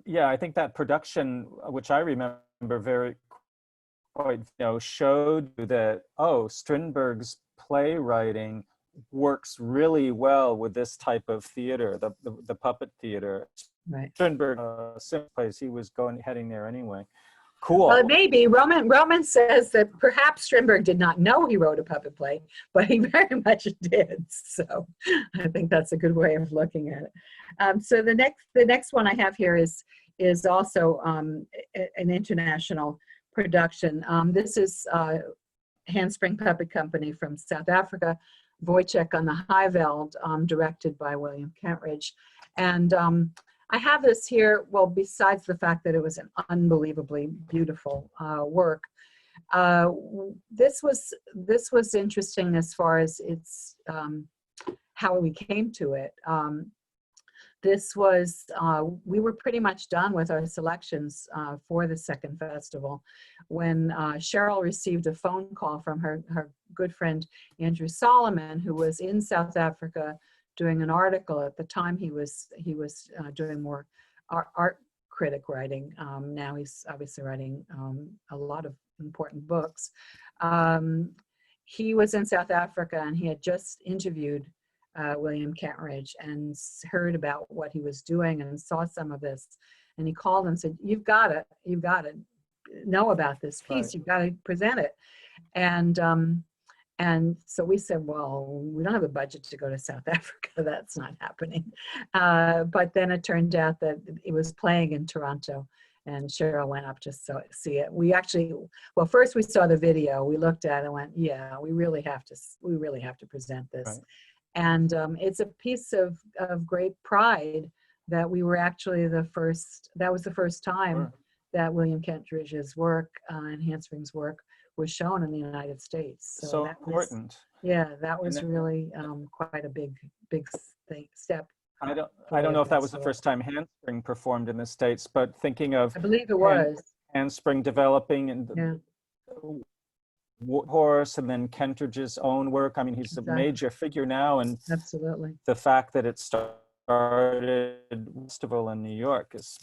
Yeah, I think that production, which I remember quite, showed that, Strindberg's playwriting works really well with this type of theater, the puppet theater. Right. Strindberg, same place. He was heading there anyway. Cool. Well, it may be. Roman says that perhaps Strindberg did not know he wrote a puppet play, but he very much did. So I think that's a good way of looking at it. So the next one I have here is also an international production. This is Handspring Puppet Company from South Africa, Wojciech on the High Veld, directed by William Kentridge. And I have this here, well, besides the fact that it was an unbelievably beautiful work. This was interesting as far as its how we came to it. This was, we were pretty much done with our selections for the second festival when Cheryl received a phone call from her good friend Andrew Solomon, who was in South Africa doing an article. At the time he was doing more art critic writing. Now he's obviously writing a lot of important books. He was in South Africa and he had just interviewed William Kentridge and heard about what he was doing and saw some of this. And he called and said, you've got to know about this piece. Right. You've got to present it. And so we said, well, we don't have a budget to go to South Africa. That's not happening. But then it turned out that it was playing in Toronto, and Cheryl went up to see it. We actually, well, first we saw the video. We looked at it and went, yeah, we really have to present this. Right. And it's a piece of great pride that we were actually that was the first time sure. that William Kentridge's work and Handspring's work was shown in the United States. So that important. That was really quite a big step. I don't know if that was the first time Handspring performed in the States, but thinking of I believe it was Handspring developing and Warhorse and then Kentridge's own work. I mean, he's a major figure now, and absolutely the fact that it started festival in New York is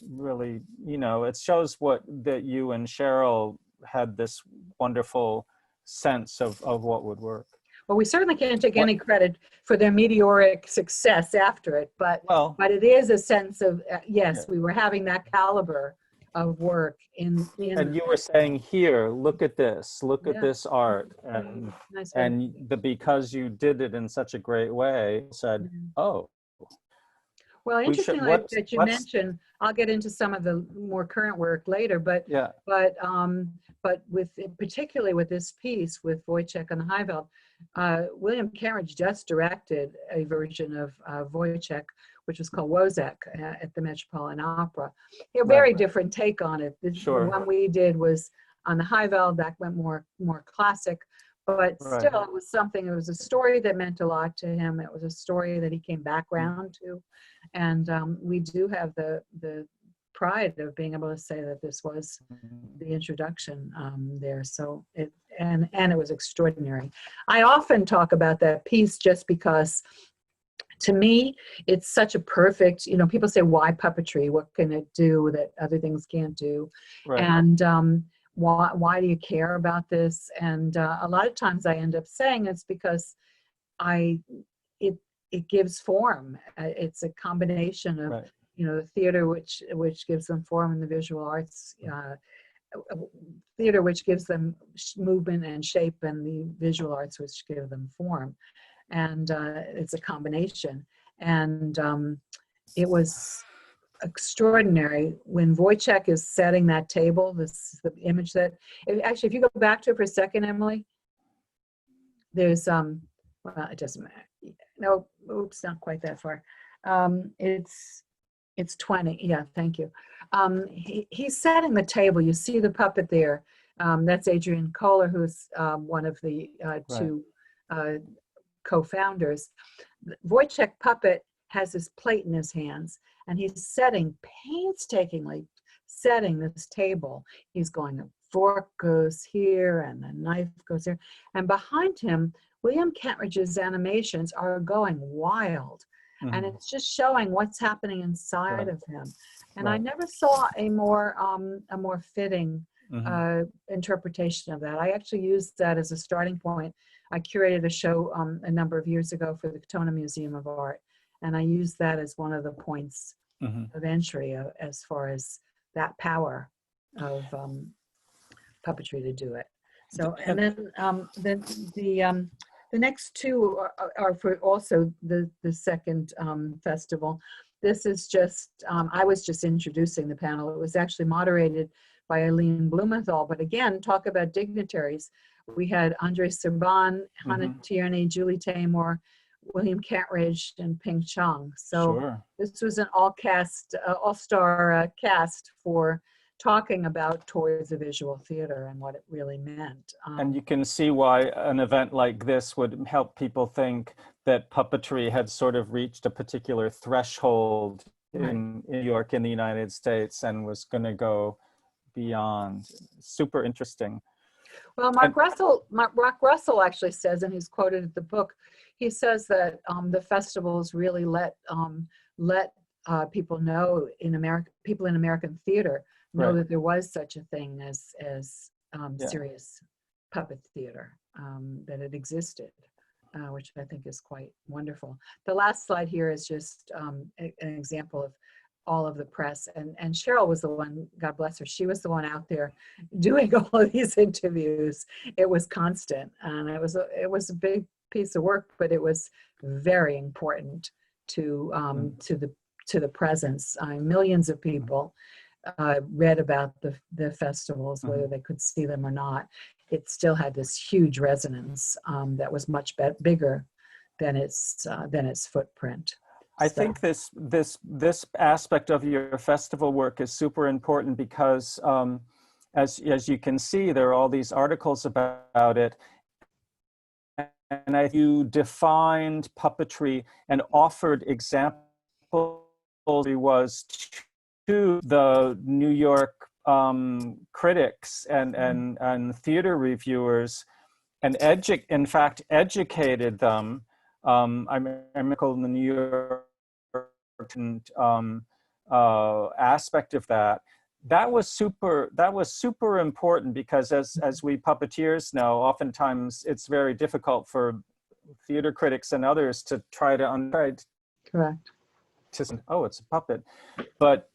really, it shows that you and Cheryl had this wonderful sense of what would work. Well, we certainly can't take any credit for their meteoric success after it, but it is a sense of we were having that caliber of work in and you were saying, here, look at this art, and because you did it in such a great way, said, oh. Well, interesting that you mentioned. I'll get into some of the more current work later, but particularly with this piece with Wojciech on the High Veld, William Kentridge just directed a version of Wojciech, which was called Wozzeck at the Metropolitan Opera. A very different take on it. The one we did was on the High Veld, that went more classic, but still it was something. It was a story that meant a lot to him. It was a story that he came back round to, and we do have the pride of being able to say that this was the introduction there. So it was extraordinary. I often talk about that piece just because, to me, it's such a perfect, people say, why puppetry? What can it do that other things can't do? Right. And why do you care about this? And a lot of times I end up saying it's because it gives form. It's a combination of, the theater, which gives them form, and the visual arts, theater, which gives them movement and shape, and the visual arts, which give them form. And it's a combination. And it was extraordinary when Wojciech is setting that table. This is the image that, actually, if you go back to it for a second, Emily, there's well, it doesn't matter. No, oops, not quite that far. It's 20. Yeah, thank you. He's setting the table. You see the puppet there. That's Adrian Kohler, who's one of the two co-founders. Wojciech puppet has his plate in his hands, and he's painstakingly setting this table. He's going, the fork goes here, and the knife goes here. And behind him, William Kentridge's animations are going wild. Mm-hmm. And it's just showing what's happening inside of him. And I never saw a more fitting interpretation of that. I actually used that as a starting point. I curated a show a number of years ago for the Katonah Museum of Art, and I used that as one of the points of entry as far as that power of puppetry to do it. So, and then the next two are for also the second festival. This is just, I was just introducing the panel. It was actually moderated by Eileen Blumenthal, but again, talk about dignitaries. We had Andre Serban, Hannah Tierney, Julie Taymor, William Kentridge, and Ping Chung. So this was an all-star cast for talking about towards of visual theater and what it really meant. And you can see why an event like this would help people think that puppetry had sort of reached a particular threshold in New York, in the United States, and was going to go beyond. Super interesting. Well, Mark Russell actually says, and he's quoted in the book, he says that the festivals really let people know people in American theater know that there was such a thing as serious puppet theater, that it existed, which I think is quite wonderful. The last slide here is just an example of all of the press, and Cheryl was the one, God bless her, she was the one out there doing all of these interviews. It was constant, and it was a big piece of work, but it was very important to the presence. Millions of people read about the festivals, whether they could see them or not. It still had this huge resonance that was much bigger than its footprint. I think this aspect of your festival work is super important because, as you can see, there are all these articles about it, and you defined puppetry and offered examples. Was to the New York critics and theater reviewers, and in fact educated them. I remember in the New York aspect of that. That was super important because as we puppeteers know, oftentimes it's very difficult for theater critics and others to try to correct. Oh, it's a puppet, but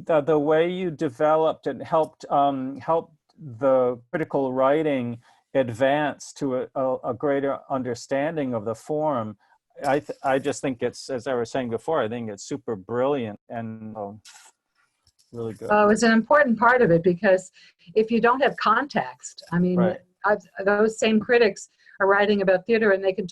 the way you developed and helped the critical writing advance to a greater understanding of the form. I just think it's, as I was saying before, I think it's super brilliant and really good. It was an important part of it because if you don't have context, I mean, those same critics are writing about theater, and they can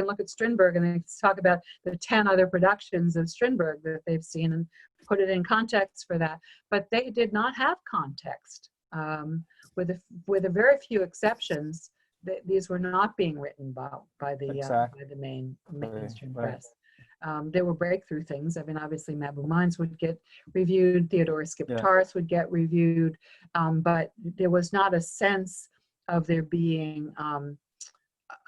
look at Strindberg and they can talk about the 10 other productions of Strindberg that they've seen and put it in context for that. But they did not have context. With a very few exceptions, these were not being written by the mainstream press. There were breakthrough things. I mean, obviously, Mabou Mines would get reviewed, Theodore Skiptaris would get reviewed, but there was not a sense of there being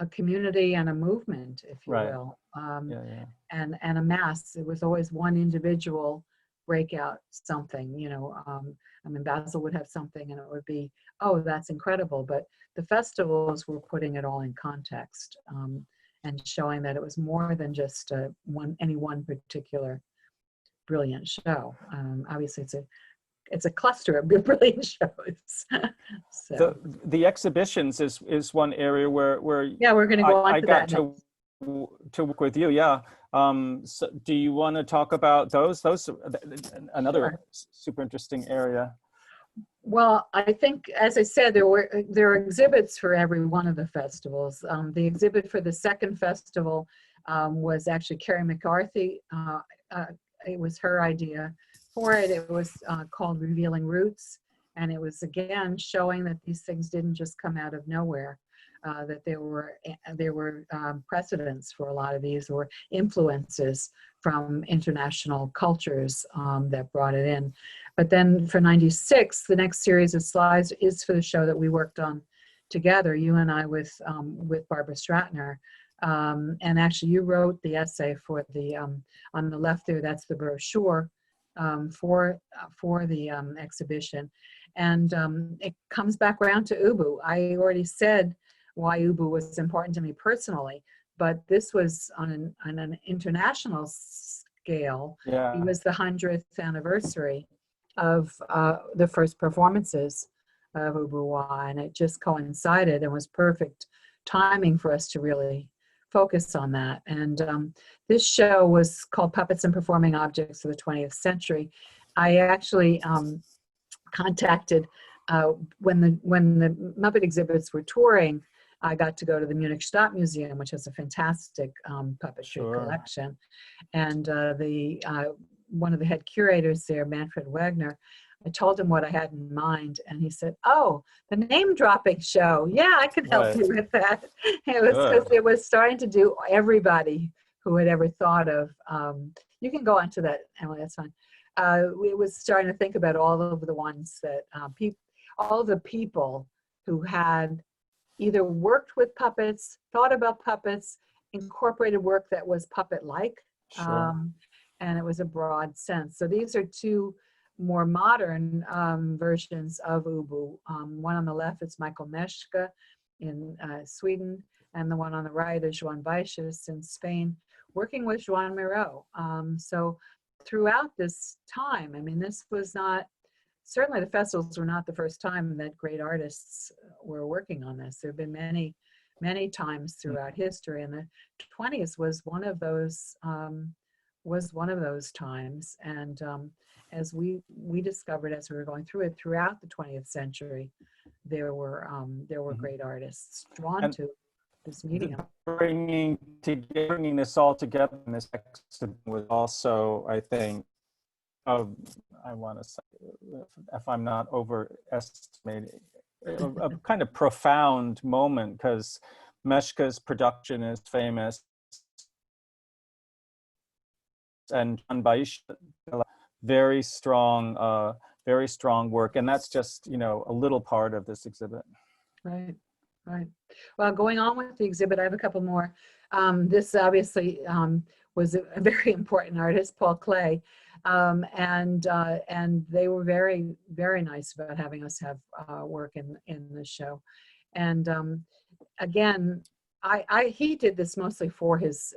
a community and a movement, if you will, and a mass. It was always one individual breakout something, you know. I mean, Basil would have something and it would be, oh, that's incredible. But the festivals were putting it all in context and showing that it was more than just any one particular brilliant show. Obviously, it's a cluster of brilliant shows. So. The exhibitions is one area where we're going to go on I to got that to work with you. So do you want to talk about those? Those are another super interesting area. Well, I think, as I said, there are exhibits for every one of the festivals. The exhibit for the second festival was actually Carrie McCarthy. It was her idea for it. It was called Revealing Roots, and it was again showing that these things didn't just come out of nowhere. That there were precedents for a lot of these, or influences from international cultures that brought it in. But then for '96, the next series of slides is for the show that we worked on together, you and I, with Barbara Stratner. And actually, you wrote the essay for the on the left there. That's the brochure for the exhibition, and it comes back around to Ubu. I already said why Ubu was important to me personally, but this was on an international scale. Yeah. It was the 100th anniversary of the first performances of Ubuwa, and it just coincided and was perfect timing for us to really focus on that. And this show was called Puppets and Performing Objects of the 20th Century. I actually contacted, when the Muppet exhibits were touring, I got to go to the Munich Stadtmuseum, which has a fantastic puppetry collection. And one of the head curators there, Manfred Wagner, I told him what I had in mind, and he said, "Oh, the name-dropping show. Yeah, I could help you with that." It was because it was starting to do everybody who had ever thought of. You can go on to that, Emily. That's fine. We was starting to think about all of the ones that all the people who had either worked with puppets, thought about puppets, incorporated work that was puppet-like, and it was a broad sense. So these are two more modern versions of Ubu. One on the left is Michael Meschke in Sweden, and the one on the right is Joan Baixas in Spain, working with Joan Miró. So throughout this time, I mean, this was not, certainly the festivals were not the first time that great artists were working on this. There have been many, many times throughout history, and the 20s was one of those times. And as we discovered as we were going through it, throughout the 20th century, there were great artists drawn to this medium. Bringing this all together in this exhibition was also, I think, I want to say, if I'm not overestimating, a kind of profound moment, because Meschke's production is famous, and Joan Baixas, very strong work, and that's just, you know, a little part of this exhibit. Right. Well, going on with the exhibit, I have a couple more. This obviously was a very important artist, Paul Klee, and they were very, very nice about having us have work in the show. And again, he did this mostly for his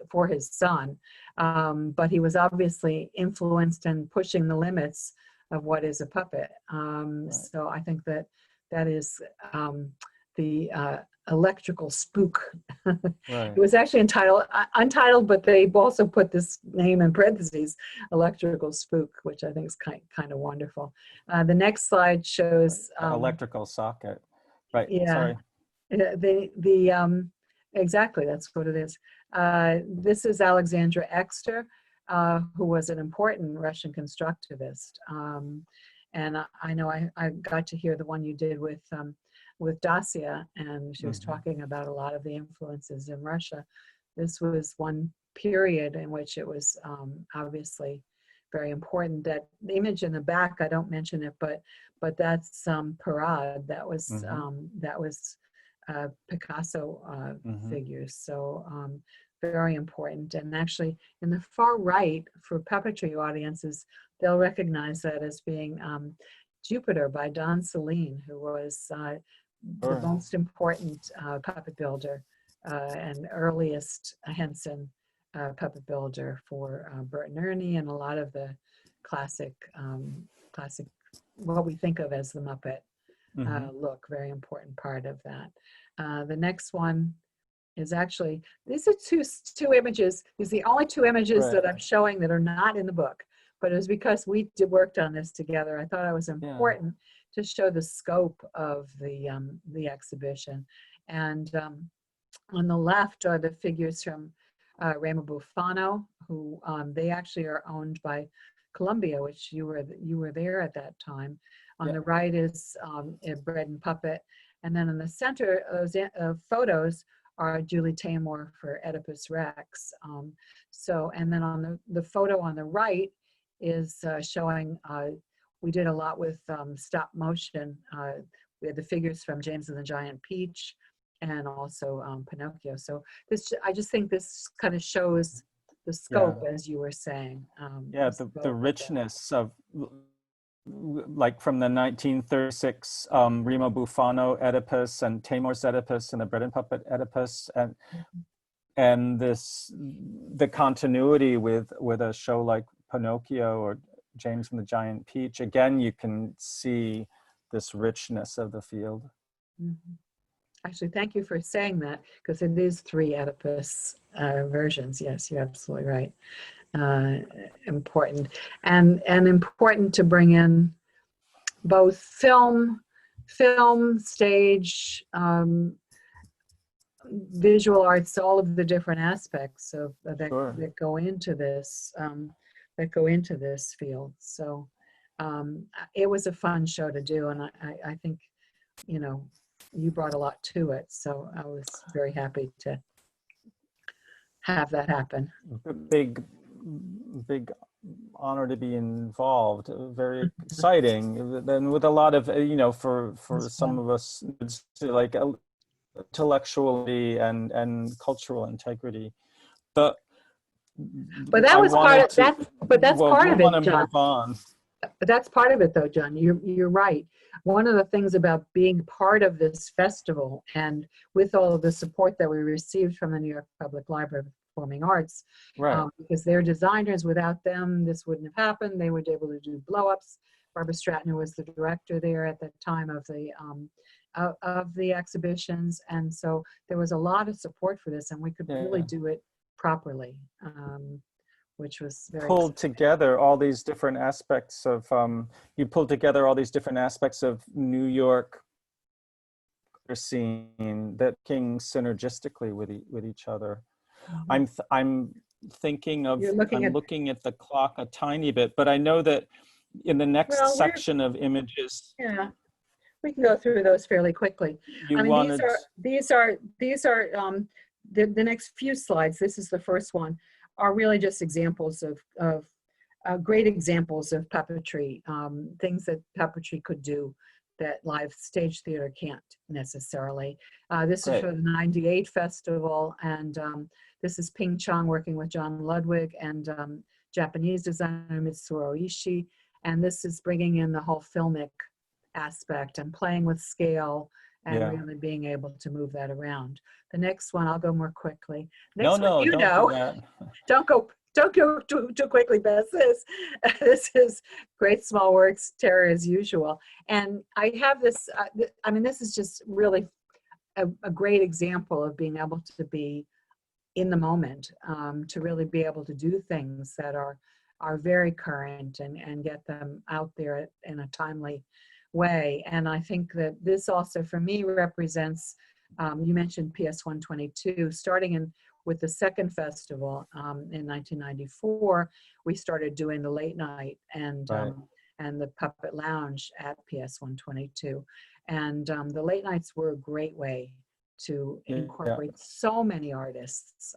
son, but he was obviously influenced and pushing the limits of what is a puppet. So I think that is the electrical spook. It was actually untitled, but they also put this name in parentheses, electrical spook, which I think is kind of wonderful. The next slide shows electrical socket. Right. Yeah. Sorry. Exactly, that's what it is. This is Alexandra Exter, who was an important Russian constructivist. And I know I got to hear the one you did with Dacia, and she was talking about a lot of the influences in Russia. This was one period in which it was obviously very important. That the image in the back, I don't mention it, but that's Parade. That was Picasso figures. So very important. And actually in the far right, for puppetry audiences, they'll recognize that as being Jupiter by Don Celine, who was the most important puppet builder and earliest Henson puppet builder for Bert and Ernie and a lot of the classic, what we think of as the Muppet look, very important part of that. The next one is actually, these are two images. These are the only two images that I'm showing that are not in the book, but it was because we worked on this together. I thought it was important to show the scope of the exhibition. And on the left are the figures from Remo Bufano, who they actually are owned by Columbia, which you were there at that time. On the right is a bread and puppet. And then in the center of photos are Julie Taymor for Oedipus Rex. And then on the photo on the right is showing, we did a lot with stop motion. We had the figures from James and the Giant Peach and also Pinocchio. So I just think this kind of shows the scope, as you were saying. The richness of, like, from the 1936 Remo Bufano Oedipus and Taymor's Oedipus and the bread and puppet Oedipus, and the continuity with a show like Pinocchio or James and the Giant Peach, again, you can see this richness of the field. Mm-hmm. Actually, thank you for saying that, because it is 3 Oedipus versions. Yes, you're absolutely right. Important, and important to bring in both film, stage, visual arts, all of the different aspects of that, Sure. that go into this field. So it was a fun show to do, and I think, you know, you brought a lot to it, so I was very happy to have that happen. Big honor to be involved. Very exciting, and with a lot of, you know, for some of us, it's like intellectuality and cultural integrity. But that was part of that. But that's part of it, John. Move on. But that's part of it, though, John. You're right. One of the things about being part of this festival, and with all of the support that we received from the New York Public Library of Performing Arts, Right. Because they're designers, without them, this wouldn't have happened. They were able to do blow-ups. Barbara Stratton was the director there at the time of the exhibitions, and so there was a lot of support for this, and we could really do it properly. Which was very pulled together all these different aspects of New York scene that came synergistically with each other. Mm-hmm. I'm thinking of, looking at the clock a tiny bit, but I know that in the next section of images, yeah, we can go through those fairly quickly. These are the next few slides. This is the first one, are really just examples of great examples of puppetry, things that puppetry could do that live stage theater can't necessarily. This is for the '98 festival, and this is Ping Chong working with John Ludwig and Japanese designer Mitsuru Ishii, and this is bringing in the whole filmic aspect and playing with scale and really being able to move that around. The next one, I'll go more quickly. Next don't do that. Don't go too quickly, Bess. This is Great Small Works, Terror as Usual. And I have this, I mean, this is just really a great example of being able to be in the moment, to really be able to do things that are very current and get them out there in a timely way. And I think that this also, for me, represents, you mentioned PS 122, starting with the second festival in 1994, we started doing the late night and the puppet lounge at PS 122. And the late nights were a great way to incorporate so many artists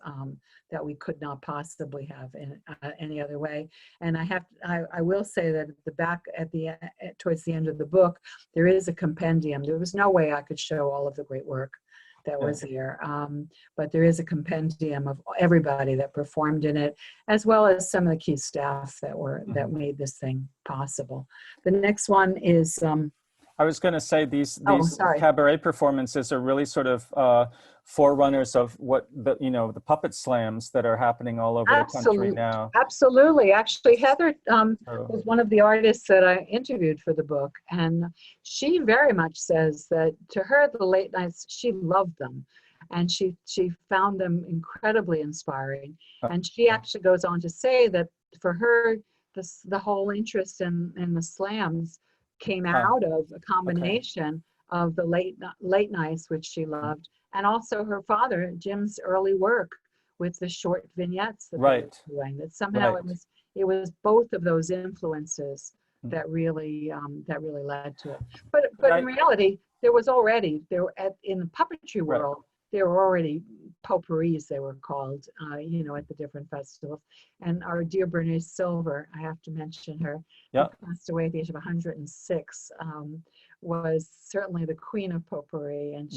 that we could not possibly have in any other way. And I will say that at the back, towards the end of the book, there is a compendium. There was no way I could show all of the great work that was here, but there is a compendium of everybody that performed in it, as well as some of the key staff that made this thing possible. The next one is I was going to say these cabaret performances are really sort of forerunners of what the puppet slams that are happening all over the country now. Absolutely. Actually, Heather was one of the artists that I interviewed for the book, and she very much says that to her, the late nights, she loved them, and she found them incredibly inspiring. And she actually goes on to say that for her, the whole interest in the slams came out of a combination of the late nights, which she loved, and also her father, Jim's early work with the short vignettes that they were doing. That somehow it was both of those influences that really led to it. But in reality, there was already in the puppetry world, there were already potpourris, they were called, at the different festivals. And our dear Bernice Silver, I have to mention her, who passed away at the age of 106, was certainly the queen of potpourri, and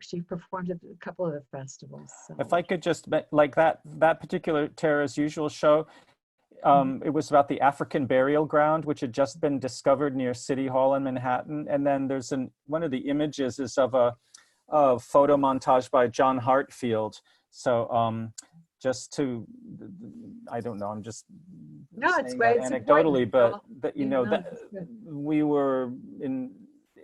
she performed at a couple of the festivals. So. If I could just, like that particular Terror as Usual show, it was about the African burial ground, which had just been discovered near City Hall in Manhattan. And then there's one of the images is of a photo montage by John Hartfield So just to, I don't know, I'm just No, it's saying great. that It's anecdotally, important. but that, you Yeah, know, no, that that's good. we were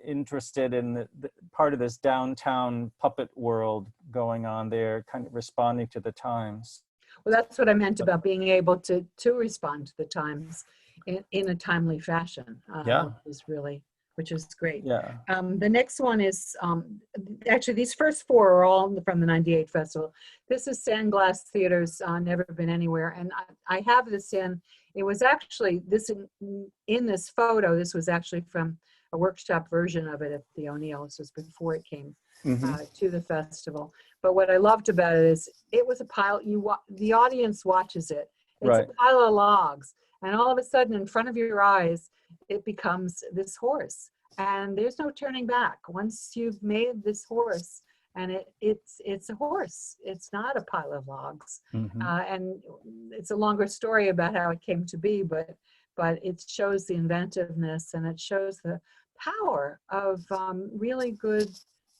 interested in the part of this downtown puppet world going on there, kind of responding to the times. Well, that's what I meant about being able to respond to the times in a timely fashion. Yeah. Which is great. Yeah. The next one is, actually these first four are all from the '98 festival. This is Sandglass Theater's Never Been Anywhere. And I have this it was actually, in this photo, this was actually from a workshop version of it at the O'Neill. This was before it came to the festival. But what I loved about it is it was a pile, the audience watches it. It's a pile of logs. And all of a sudden in front of your eyes, it becomes this horse. And there's no turning back. Once you've made this horse, and it's a horse. It's not a pile of logs. And it's a longer story about how it came to be, but it shows the inventiveness and it shows the power of really good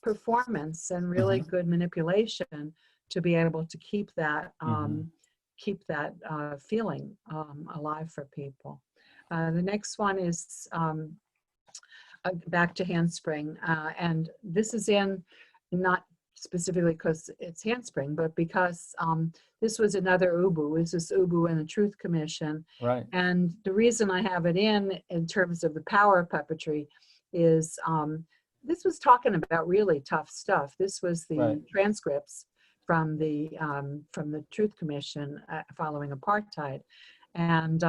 performance and really good manipulation to be able to keep that feeling alive for people. The next one is back to Handspring, and this is not specifically because it's Handspring, but because this was another Ubu. This is Ubu and the Truth Commission. Right. And the reason I have it in terms of the power of puppetry is this was talking about really tough stuff. This was the transcripts from the Truth Commission following apartheid, and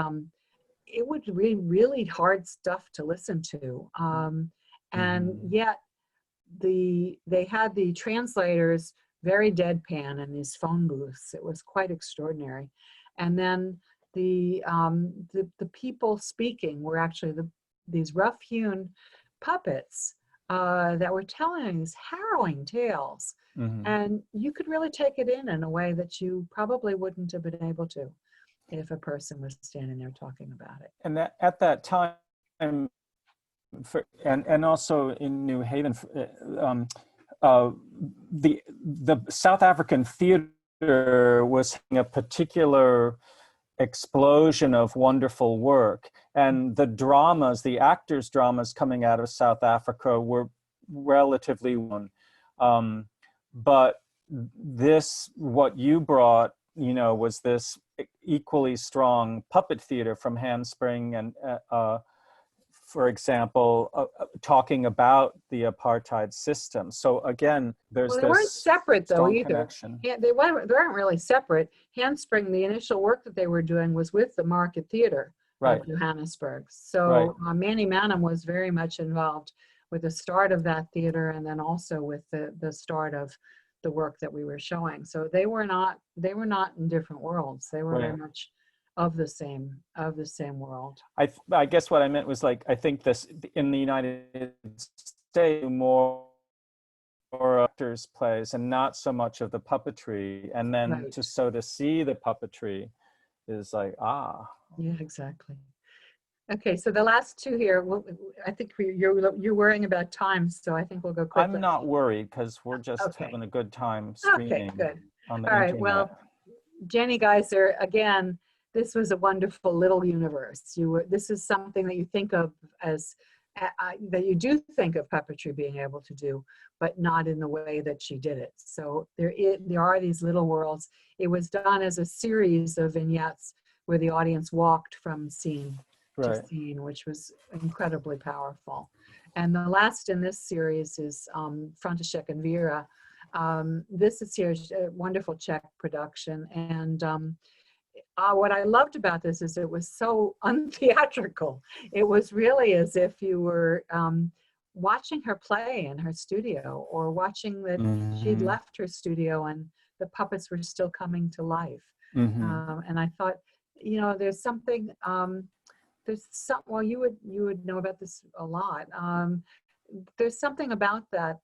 it would be really hard stuff to listen to. And yet they had the translators very deadpan in these phone booths. It was quite extraordinary. And then the people speaking were actually these rough-hewn puppets that were telling these harrowing tales. And you could really take it in a way that you probably wouldn't have been able to if a person was standing there talking about it. And that, at that time, and also in New Haven, the South African theater was having a particular explosion of wonderful work, and the dramas, the actors' dramas coming out of South Africa were relatively one. But this, what you brought, you know, was this equally strong puppet theater from Handspring, and for example, talking about the apartheid system. So again, there's they weren't separate though either. Connection. Yeah, they weren't really separate. Handspring, the initial work that they were doing was with the Market Theater of Johannesburg. So Manny Manham was very much involved with the start of that theater, and then also with the start of the work that we were showing. So they were not in different worlds. They were very much of the same world. I guess what I meant was, like, I think this in the United States more actors plays and not so much of the puppetry, and then to see the puppetry is like, yeah, exactly. Okay, so the last two here, I think you're worrying about time, so I think we'll go quickly. I'm not worried because we're just having a good time streaming. Okay, good. On the All right, internet. well, Jenny Geyser, again, this was a wonderful little universe. This is something that you think of as, that you do think of puppetry being able to do, but not in the way that she did it. So there are these little worlds. It was done as a series of vignettes where the audience walked from scene to scene, which was incredibly powerful. And the last in this series is František and Vera. This is here a wonderful Czech production, and what I loved about this is it was so untheatrical. It was really as if you were watching her play in her studio, or watching that she'd left her studio and the puppets were still coming to life. And I thought, you know, there's something, well, you would know about this a lot. There's something about that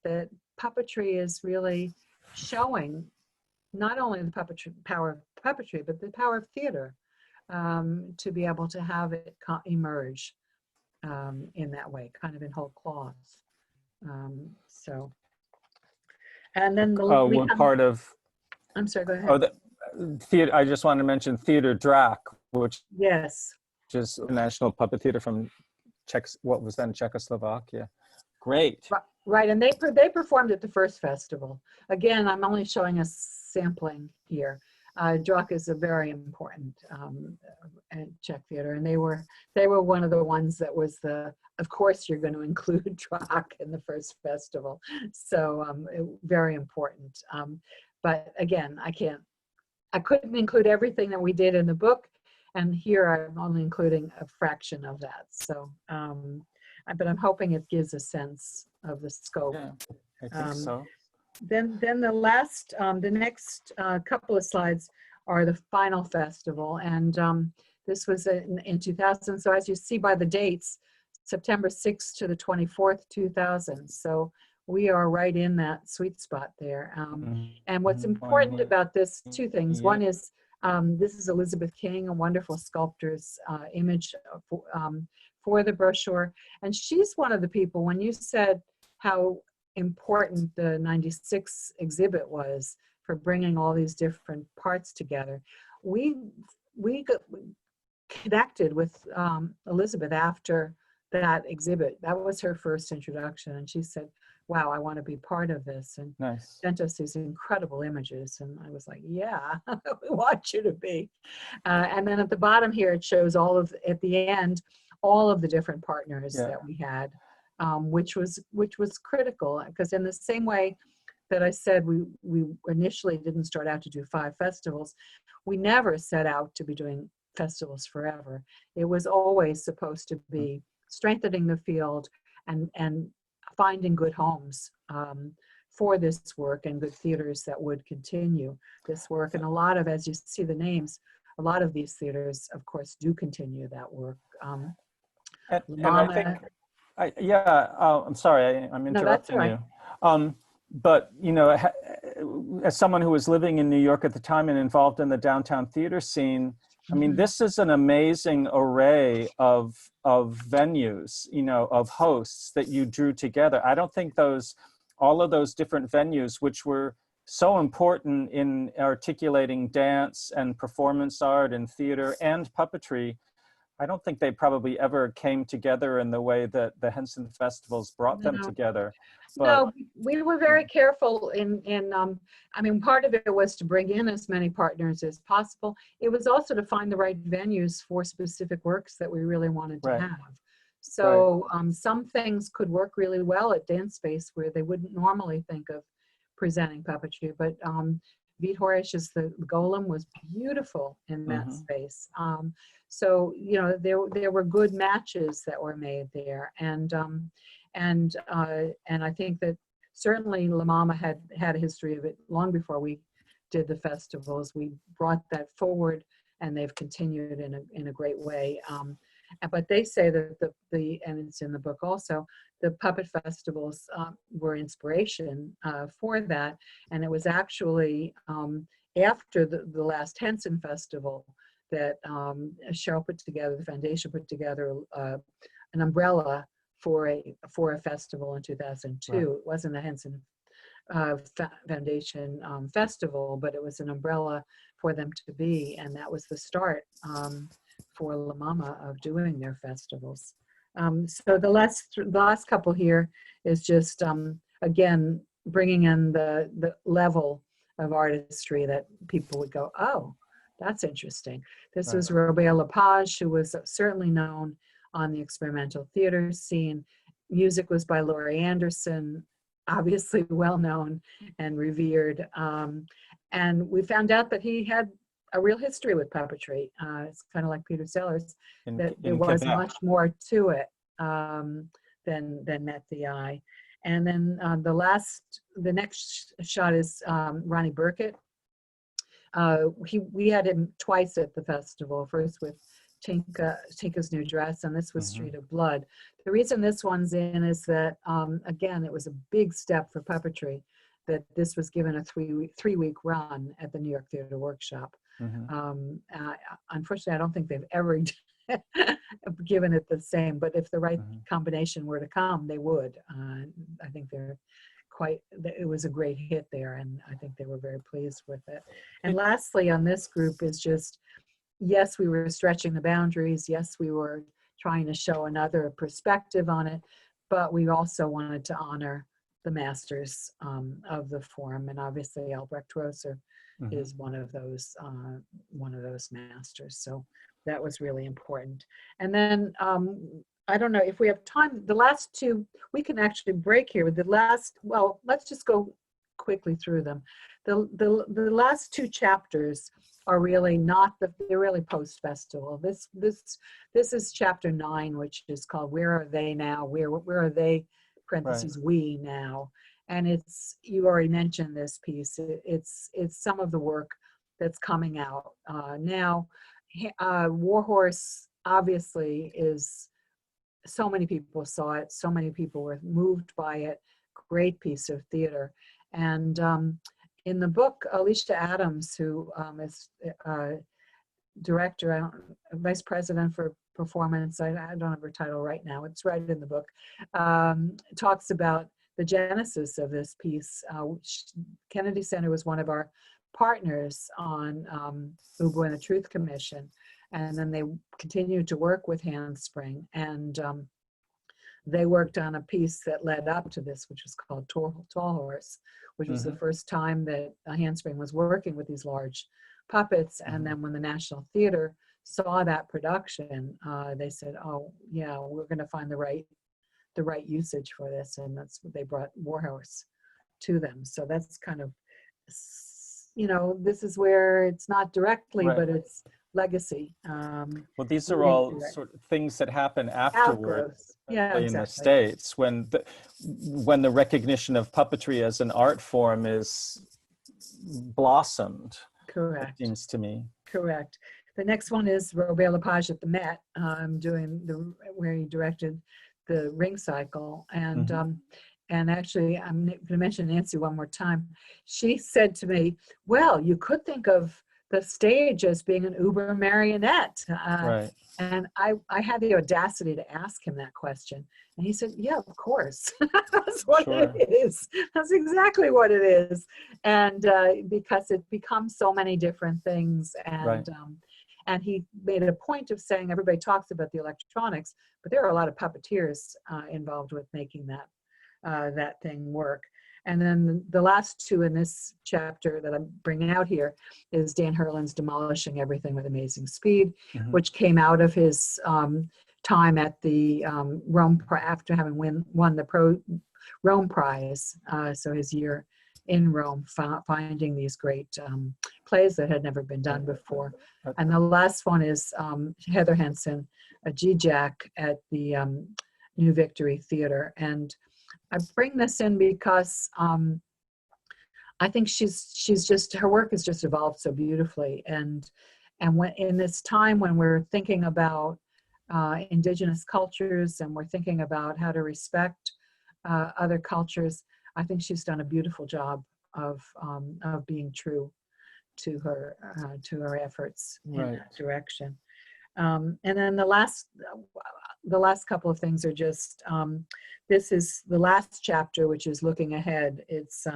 puppetry is really showing not only the power of puppetry, but the power of theater, to be able to have it emerge in that way, kind of in whole cloth. So, and then what part of I'm sorry, go Oh, ahead. the theater. I just wanted to mention Theater Drac, which Yes. is National Puppet Theater from what was then Czechoslovakia. Great. Right, and they performed at the first festival. Again, I'm only showing a sampling here. Druck is a very important Czech theater, and they were one of the ones that was of course you're going to include Druck in the first festival, so very important. But again, I couldn't include everything that we did in the book, and here I'm only including a fraction of that. So, but I'm hoping it gives a sense of the scope. Yeah, I think so. Then the next couple of slides are the final festival, and this was in 2000. So as you see by the dates, September 6th to the 24th, 2000. So we are right in that sweet spot there. And what's important about this, two things. Yeah. One is this is Elizabeth King, a wonderful sculptor's image for the brochure. And she's one of the people, when you said how important the 96 exhibit was for bringing all these different parts together, we connected with Elizabeth after that exhibit. That was her first introduction, and she said, wow, I want to be part of this, and Nice. sent us these incredible images, and I was like, yeah, we want you to be. And then at the bottom here, it shows at the end, all of the different partners that we had, which was critical, because in the same way that I said we initially didn't start out to do 5 festivals, we never set out to be doing festivals forever. It was always supposed to be strengthening the field and finding good homes for this work, and good theaters that would continue this work. And a lot of, as you see the names, a lot of these theaters, of course, do continue that work. And I think, I'm sorry, I'm interrupting you. But, you know, as someone who was living in New York at the time and involved in the downtown theater scene, I mean, this is an amazing array of venues, you know, of hosts that you drew together. I don't think all of those different venues, which were so important in articulating dance and performance art and theater and puppetry, I don't think they probably ever came together in the way that the Henson festivals brought them together. But, no, we were very careful in I mean, part of it was to bring in as many partners as possible. It was also to find the right venues for specific works that we really wanted to have. So some things could work really well at Dance Space where they wouldn't normally think of presenting puppetry, but Warhorse's The Golem was beautiful in that space. So, you know, there were good matches that were made there. And I think that certainly La Mama had a history of it long before we did the festivals. We brought that forward, and they've continued in a great way. But they say that and it's in the book also, the puppet festivals were inspiration for that. And it was actually after the last Henson festival that Cheryl put together, the foundation put together an umbrella for a festival in 2002. It wasn't a Henson Foundation festival, but it was an umbrella for them to be, and that was the start for La Mama of doing their festivals. So the last couple here is just again bringing in the level of artistry that people would go, oh, that's interesting. This was Robert Lepage, who was certainly known on the experimental theater scene. Music was by Laurie Anderson, obviously well known and revered. And we found out that he had a real history with puppetry. It's kind of like Peter Sellers, that there was much more to it than met the eye. And then the next shot is Ronnie Burkett. We had him twice at the festival, first with Tinka's New Dress, and this was Street of Blood. The reason this one's in is that, again, it was a big step for puppetry, that this was given a three-week run at the New York Theater Workshop. Unfortunately, I don't think they've ever given it the same, but if the right combination were to come, they would. I think they're it was a great hit there, and I think they were very pleased with it. And lastly on this group is just, yes, we were stretching the boundaries. Yes, we were trying to show another perspective on it, but we also wanted to honor the masters of the forum, and obviously Albrecht Rosser is one of those masters. So that was really important. And then I don't know if we have time. The last two we can actually break here. With the last, well, let's just go quickly through them. The last two chapters are really not they're really post festival. This is chapter 9, which is called "Where Are They Now?" Where are they? Parentheses, right. We now, and it's, you already mentioned this piece. It's some of the work that's coming out now. Warhorse obviously is. So many people saw it. So many people were moved by it. Great piece of theater. And in the book, Alicia Adams, who is director, vice president for performance, I don't have her title right now, it's right in the book, talks about the genesis of this piece. Kennedy Center was one of our partners on Ubu and the Truth Commission. And then they continued to work with Handspring, and they worked on a piece that led up to this, which was called Tall Horse, which was the first time that Handspring was working with these large puppets. And then when the National Theater saw that production, they said, "Oh, yeah, we're going to find the right usage for this," and that's what they brought Warhorse to them. So that's kind of, this is where it's not directly, right, but it's legacy. Well, these are all sort of things that happen afterwards, yeah, exactly. In the States, when the recognition of puppetry as an art form is blossomed. Correct. It seems to me. Correct. The next one is Robert Lepage at the Met, where he directed the Ring Cycle, and actually, I'm going to mention Nancy one more time. She said to me, "Well, you could think of the stage as being an Uber marionette." Right. And I had the audacity to ask him that question. And he said, "Yeah, of course." That's what it is. That's exactly what it is. And because it becomes so many different things. And, right. And he made a point of saying, everybody talks about the electronics, but there are a lot of puppeteers involved with making that thing work. And then the last two in this chapter that I'm bringing out here is Dan Hurlin's Demolishing Everything with Amazing Speed, which came out of his time at the Rome, after having won the Rome Prize. So his year in Rome, finding these great plays that had never been done before. And the last one is Heather Henson, a G-Jack at the New Victory Theater. And I bring this in because I think her work has just evolved so beautifully. And when in this time when we're thinking about indigenous cultures and we're thinking about how to respect other cultures, I think she's done a beautiful job of being true to her efforts in that direction. And then the last couple of things are just, this is the last chapter, which is looking ahead. It's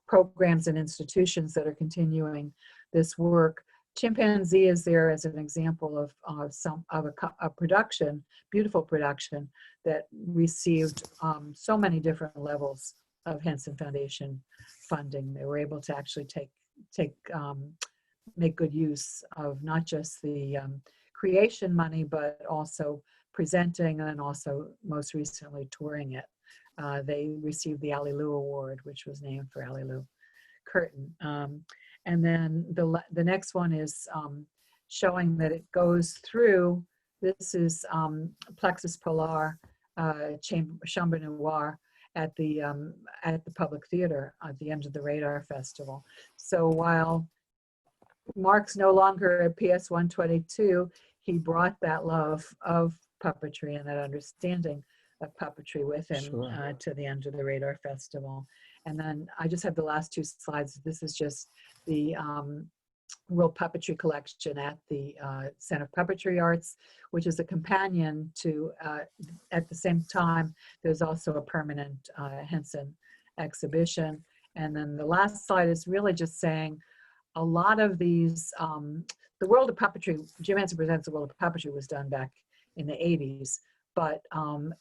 programs and institutions that are continuing this work. Chimpanzee is there as an example of a production, beautiful production that received so many different levels of Henson Foundation funding. They were able to actually make good use of not just the creation money, but also presenting and also most recently touring it. They received the Alley-Lou Award, which was named for Alley-Lou Curtin. And then the next one is showing that it goes through, this is Plexus Polar, Chambre Noire at the Public Theater at the end of the Radar Festival. So while Mark's no longer at PS 122, he brought that love of puppetry and that understanding of puppetry with him to the End of the Radar Festival. And then I just have the last two slides. This is just the World Puppetry Collection at the Center for Puppetry Arts, which is a companion to, at the same time, there's also a permanent Henson exhibition. And then the last slide is really just saying a lot of these, the World of Puppetry, Jim Henson Presents the World of Puppetry was done back in the 80s, but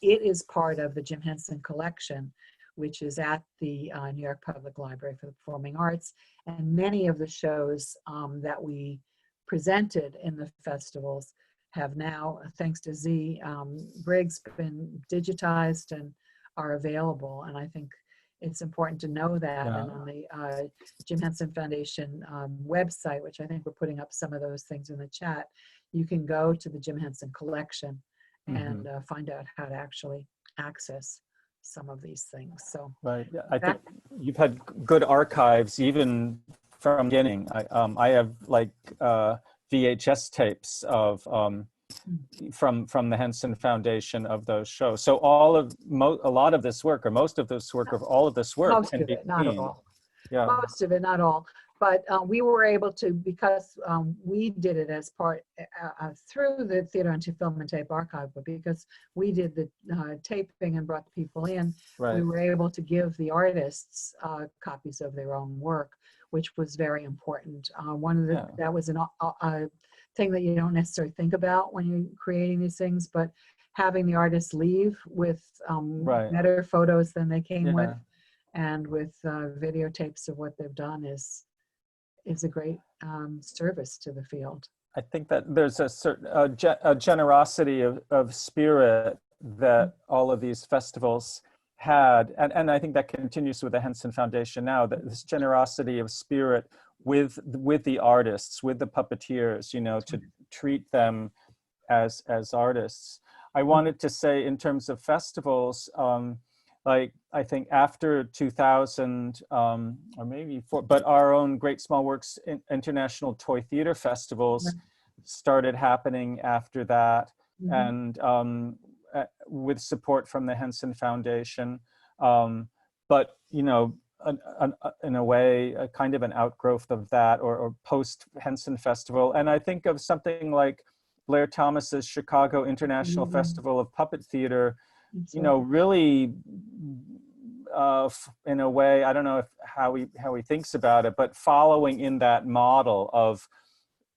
it is part of the Jim Henson collection, which is at the New York Public Library for the Performing Arts. And many of the shows that we presented in the festivals have now, thanks to Z Briggs, been digitized and are available. And I think it's important to know that. Yeah. And on the Jim Henson Foundation website, which I think we're putting up some of those things in the chat, you can go to the Jim Henson collection and find out how to actually access some of these things. So right, I think you've had good archives even from the beginning. I have like VHS tapes of from the Henson Foundation of those shows. So all of a lot of this work, or most of this work, of all of this work, most can of be it, not seen. all. Yeah. Most of it, not all. But we were able to, because we did it as part, through the Theater and Film and Tape Archive, but because we did the taping and brought the people in, Right. we were able to give the artists copies of their own work, which was very important. One of the, that was a thing that you don't necessarily think about when you're creating these things, but having the artists leave with better photos than they came with, and with videotapes of what they've done is a great service to the field. I think that there's a certain a generosity of spirit that all of these festivals had, and I think that continues with the Henson Foundation now, that this generosity of spirit with the artists, with the puppeteers, you know, to treat them as artists. I wanted to say, in terms of festivals, like I think after 2000, or maybe before, but our own Great Small Works International Toy Theater Festivals started happening after that, and with support from the Henson Foundation. But, you know, in a way, a kind of an outgrowth of that, or post Henson Festival. And I think of something like Blair Thomas's Chicago International Festival of Puppet Theater, you know, really, in a way, I don't know how he thinks about it, but following in that model of,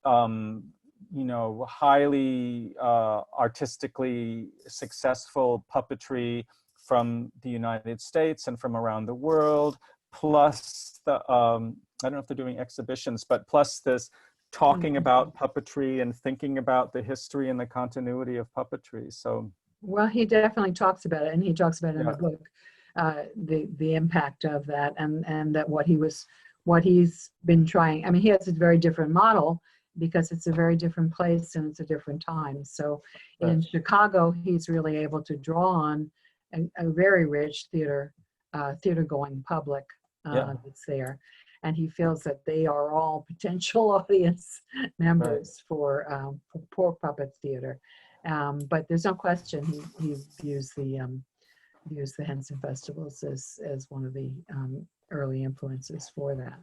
you know, highly artistically successful puppetry from the United States and from around the world, plus the, I don't know if they're doing exhibitions, but plus this talking about puppetry and thinking about the history and the continuity of puppetry. So, well, he definitely talks about it, and he talks about it in the book, the impact of that, and that what he's been trying. I mean, he has a very different model because it's a very different place and it's a different time. So in Chicago, he's really able to draw on a very rich theater going public that's there. And he feels that they are all potential audience members for puppet theater. But there's no question he views the Henson Festivals as one of the early influences for that.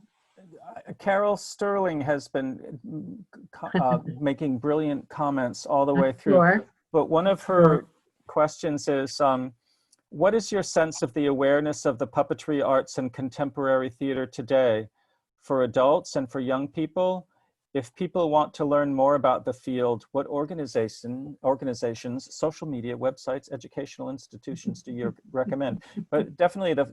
Carol Sterling has been making brilliant comments all the way through. But one of her questions is, what is your sense of the awareness of the puppetry arts and contemporary theater today for adults and for young people? If people want to learn more about the field, what organizations, social media, websites, educational institutions do you recommend? But definitely the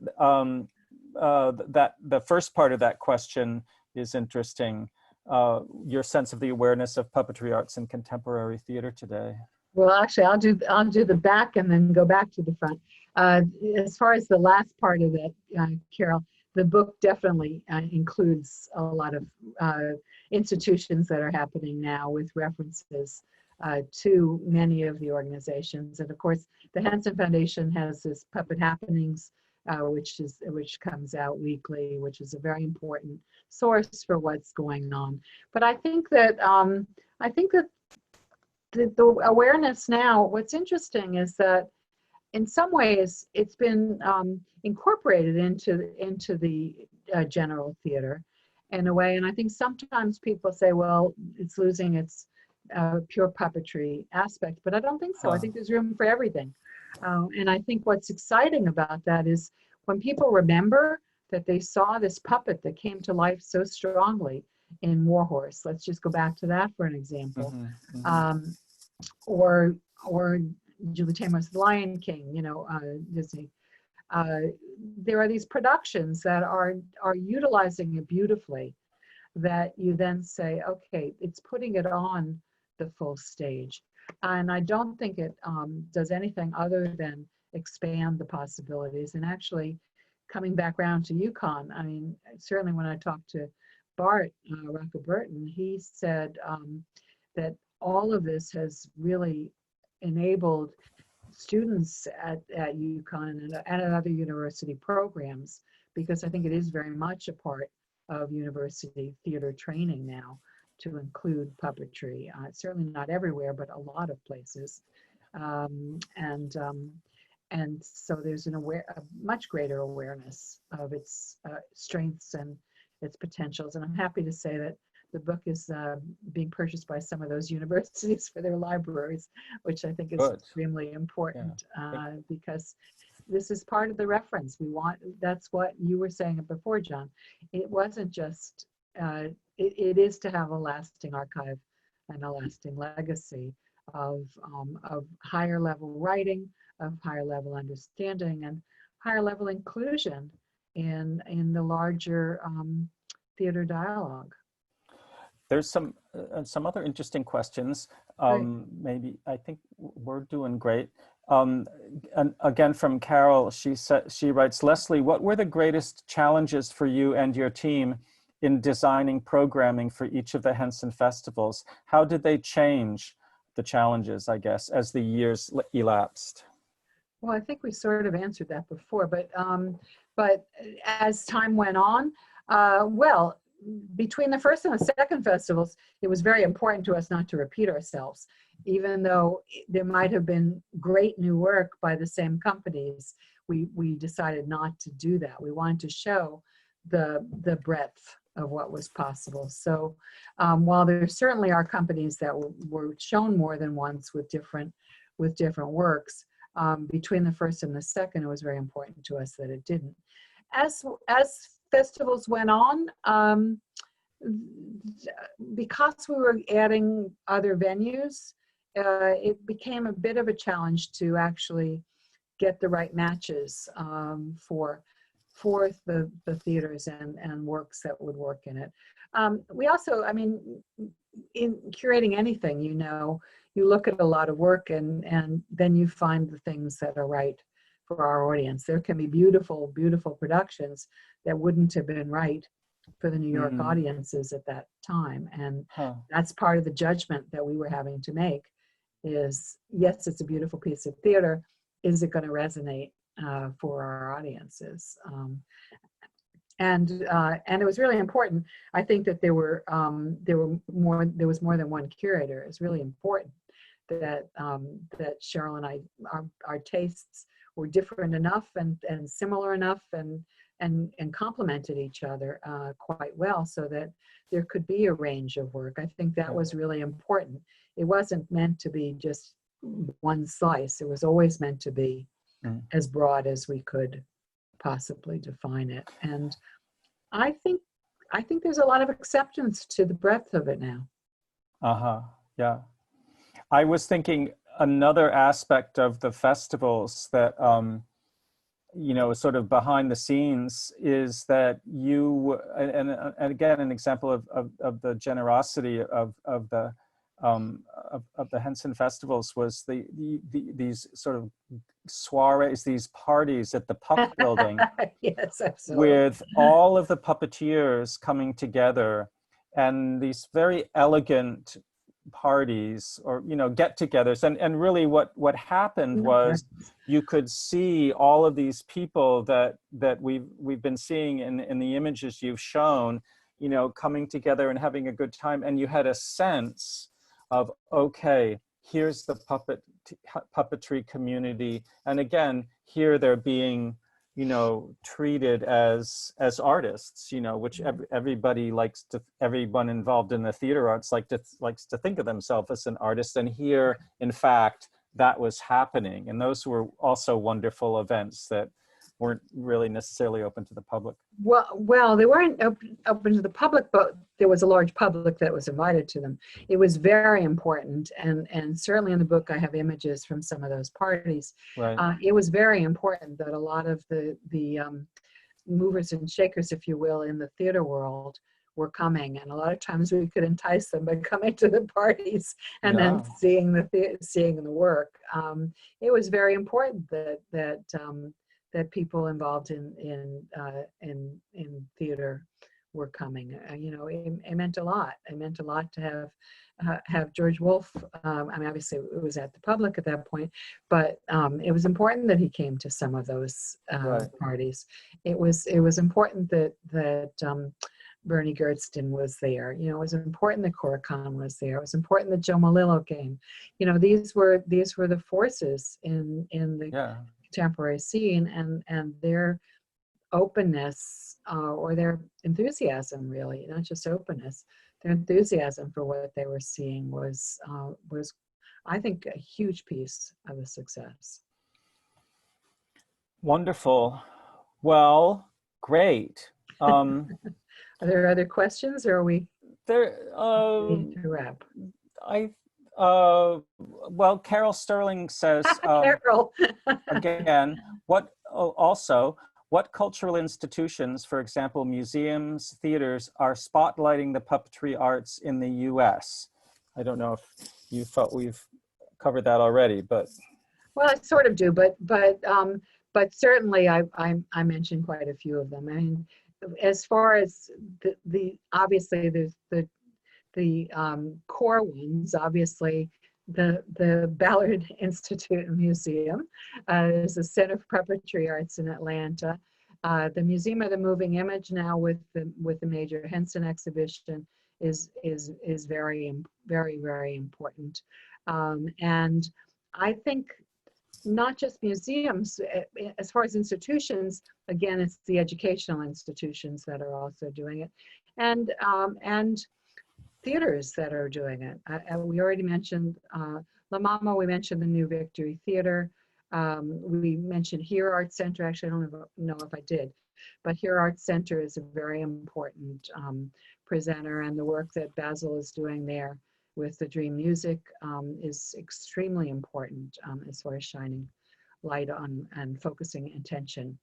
first part of that question is interesting. Your sense of the awareness of puppetry arts and contemporary theater today. Well, actually, I'll do the back and then go back to the front. As far as the last part of it, Carol, the book definitely includes a lot of institutions that are happening now with references to many of the organizations. And of course, the Henson Foundation has this Puppet Happenings, which comes out weekly, which is a very important source for what's going on. But I think that the awareness now, what's interesting is that in some ways it's been incorporated into the general theater in a way. And I think sometimes people say, well, it's losing its pure puppetry aspect, but I don't think so. I think there's room for everything. And I think what's exciting about that is when people remember that they saw this puppet that came to life so strongly in Warhorse, let's just go back to that for an example, or Julie Taymor's The Lion King, Disney. There are these productions that are utilizing it beautifully, that you then say, okay, it's putting it on the full stage. And I don't think it does anything other than expand the possibilities. And actually, coming back around to UConn, I mean, certainly when I talked to Bart Rocco Burton, he said that all of this has really enabled students at UConn and at other university programs, because I think it is very much a part of university theater training now to include puppetry. Certainly not everywhere, but a lot of places. And so there's a much greater awareness of its strengths and its potentials. And I'm happy to say that the book is being purchased by some of those universities for their libraries, which I think is extremely important, because this is part of the reference. That's what you were saying before, John. It wasn't just, it is to have a lasting archive and a lasting legacy of higher level writing, of higher level understanding, and higher level inclusion in the larger theater dialogue. There's some other interesting questions. Maybe I think we're doing great. And again, from Carol, she writes, Leslee, what were the greatest challenges for you and your team in designing programming for each of the Henson festivals? How did they change, the challenges, I guess, as the years elapsed? Well, I think we sort of answered that before, but as time went on, between the first and the second festivals, it was very important to us not to repeat ourselves. Even though there might have been great new work by the same companies, we decided not to do that. We wanted to show the breadth of what was possible. So while there certainly are companies that were shown more than once with different works, between the first and the second, it was very important to us that it didn't. As festivals went on, because we were adding other venues, it became a bit of a challenge to actually get the right matches for the theaters and works that would work in it. We also, I mean, in curating anything, you look at a lot of work and then you find the things that are right for our audience. There can be beautiful, beautiful productions that wouldn't have been right for the New York audiences at that time. And that's part of the judgment that we were having to make is, yes, it's a beautiful piece of theater. Is it going to resonate for our audiences? And it was really important. I think that there was more than one curator. It's really important that Cheryl and I, our tastes were different enough and similar enough and complemented each other quite well, so that there could be a range of work. I think that was really important. It wasn't meant to be just one slice. It was always meant to be as broad as we could possibly define it. And I think there's a lot of acceptance to the breadth of it now. Yeah. I was thinking another aspect of the festivals that sort of behind the scenes is that you, and again, an example of the generosity of the Henson festivals was these sort of soirees, these parties at the Puck building. Yes, absolutely. With all of the puppeteers coming together, and these very elegant parties or get-togethers, and really what happened was you could see all of these people that we've been seeing in the images you've shown, coming together and having a good time, and you had a sense of, okay, here's the puppetry community, and again, here they're being treated as artists, which everybody everyone involved in the theater arts likes to think of themselves as an artist. And here, in fact, that was happening. And those were also wonderful events that weren't really necessarily open to the public. Well, they weren't open to the public, but there was a large public that was invited to them. It was very important, and certainly in the book I have images from some of those parties. Right. It was very important that a lot of the movers and shakers, if you will, in the theater world were coming, and a lot of times we could entice them by coming to the parties and then seeing the work. It was very important that people involved in theater were coming. It meant a lot. It meant a lot to have George Wolfe. I mean, obviously it was at the public at that point, but it was important that he came to some of those parties. It was important that Bernie Gerdston was there. It was important that Cora Khan was there. It was important that Joe Malillo came. These were the forces in the contemporary scene, and their openness or their enthusiasm, really, not just openness, their enthusiasm for what they were seeing was I think a huge piece of the success. Wonderful. Well, great. Are there other questions, or are we there need to wrap? Well, Carol Sterling says Carol. again, what cultural institutions, for example, museums, theaters, are spotlighting the puppetry arts in the U.S.? I don't know if you thought we've covered that already, but well, I sort of do, but certainly I mentioned quite a few of them. I mean, as far as the obviously there's the core ones, obviously the Ballard Institute and Museum, there's the Center for Puppetry Arts in Atlanta, the Museum of the Moving Image now with the Major Henson exhibition is very, very, very important, and I think not just museums, as far as institutions, again, it's the educational institutions that are also doing it, and theaters that are doing it. We already mentioned La Mama, we mentioned the New Victory Theater, we mentioned Here Art Center. Actually, I don't know if I did, but Here Art Center is a very important presenter, and the work that Basil is doing there with the Dream Music is extremely important as far as shining light on and focusing attention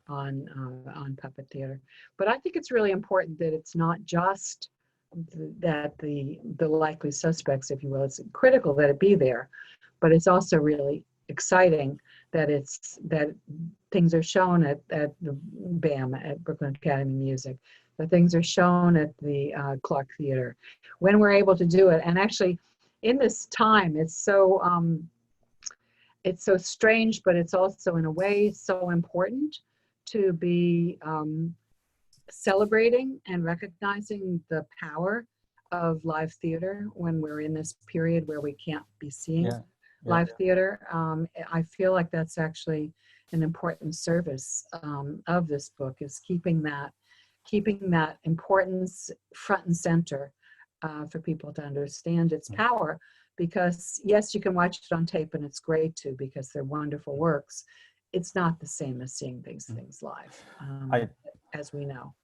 on puppet theater. But I think it's really important that it's not just that the likely suspects, if you will, it's critical that it be there, but it's also really exciting that things are shown at the BAM, at Brooklyn Academy of Music, that things are shown at the Clark Theater, when we're able to do it. And actually, in this time, it's so strange, but it's also in a way so important to be celebrating and recognizing the power of live theater when we're in this period where we can't be seeing live theater. I feel like that's actually an important service of this book, is keeping that importance front and center for people to understand its power. Because yes, you can watch it on tape and it's great too, because they're wonderful works. It's not the same as seeing these things live, as we know.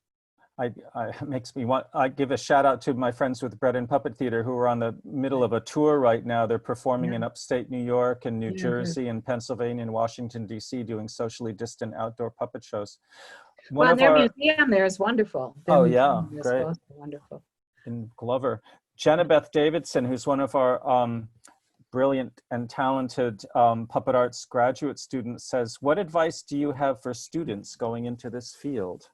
Makes me want, I give a shout out to my friends with Bread and Puppet Theater who are on the middle of a tour right now. They're performing in upstate New York and New Jersey and Pennsylvania and Washington, D.C., doing socially distant outdoor puppet shows. And their museum there is wonderfet. Great. Wonderful. In Glover. Jenna Beth Davidson, who's one of our brilliant and talented puppet arts graduate students, says, what advice do you have for students going into this field?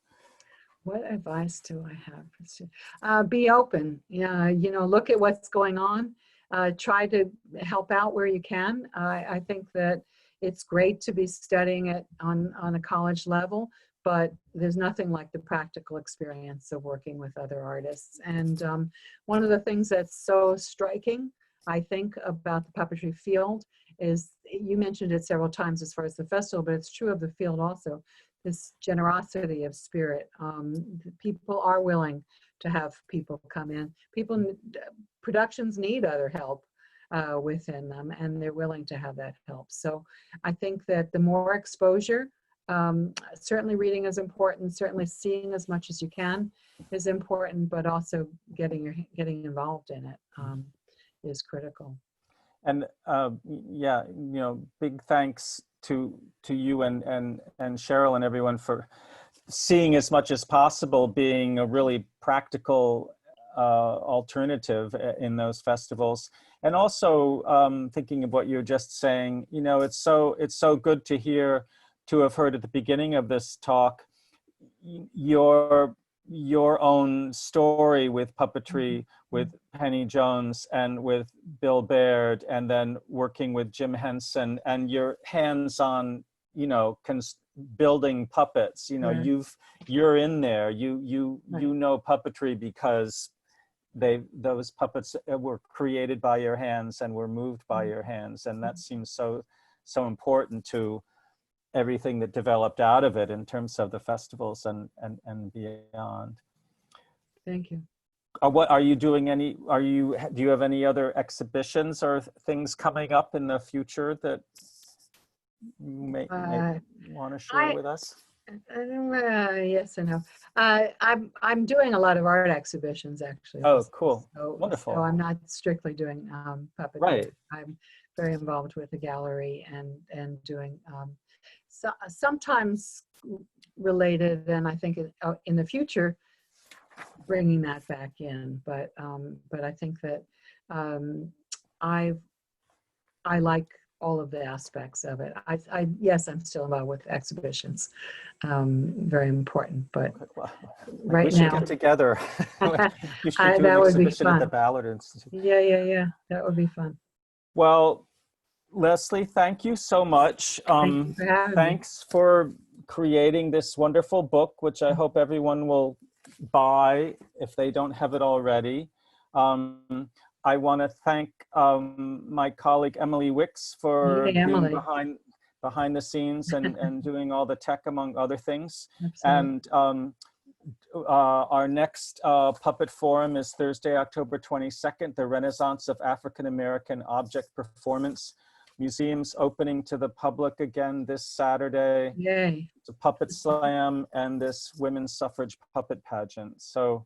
What advice do I have for students? Be open. Look at what's going on. Try to help out where you can. I think that it's great to be studying it on a college level, but there's nothing like the practical experience of working with other artists. And one of the things that's so striking, I think, about the puppetry field is, you mentioned it several times as far as the festival, but it's true of the field also, this generosity of spirit. People are willing to have people come in. Productions need other help within them, and they're willing to have that help. So I think that the more exposure certainly reading is important. Certainly seeing as much as you can is important, but also getting involved in it is critical. And yeah, big thanks to you and Cheryl and everyone for seeing as much as possible being a really practical alternative in those festivals. And also thinking of what you're just saying, it's so good to have heard at the beginning of this talk your own story with puppetry, with Penny Jones and with Bill Baird, and then working with Jim Henson, and your hands-on, building puppets. Right. You're in there. You know puppetry because those puppets were created by your hands and were moved by your hands, and that seems so important to everything that developed out of it in terms of the festivals and beyond. Thank you. What are you doing? Do you have any other exhibitions or things coming up in the future that you may want to share with us? Yes and no. I'm doing a lot of art exhibitions, actually. Oh, cool. So, Wonderful. So I'm not strictly doing puppetry. Right. I'm very involved with the gallery and doing sometimes related, and I think in the future bringing that back in. But I think that I like all of the aspects of it. Yes, I'm still involved with exhibitions. Very important, but well, right we should now get together. You should do that an would be exhibition at the fun. Ballard Institute. Yeah, that would be fun. Well, Leslie, thank you so much. Thank you for having me. Thanks for creating this wonderful book, which I hope everyone will buy if they don't have it already. I want to thank my colleague Emily Wicks for being behind the scenes and doing all the tech, among other things. Absolutely. And our next puppet forum is Thursday, October 22nd, the Renaissance of African American Object Performance. Museum's opening to the public again this Saturday. Yay. It's a puppet slam and this women's suffrage puppet pageant. So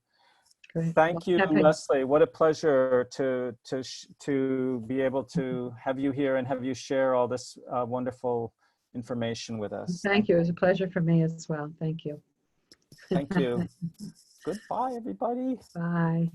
Great. thank you, Leslie. What a pleasure to be able to have you here and have you share all this wonderful information with us. Thank you. It was a pleasure for me as well. Thank you. Thank you. Goodbye, everybody. Bye.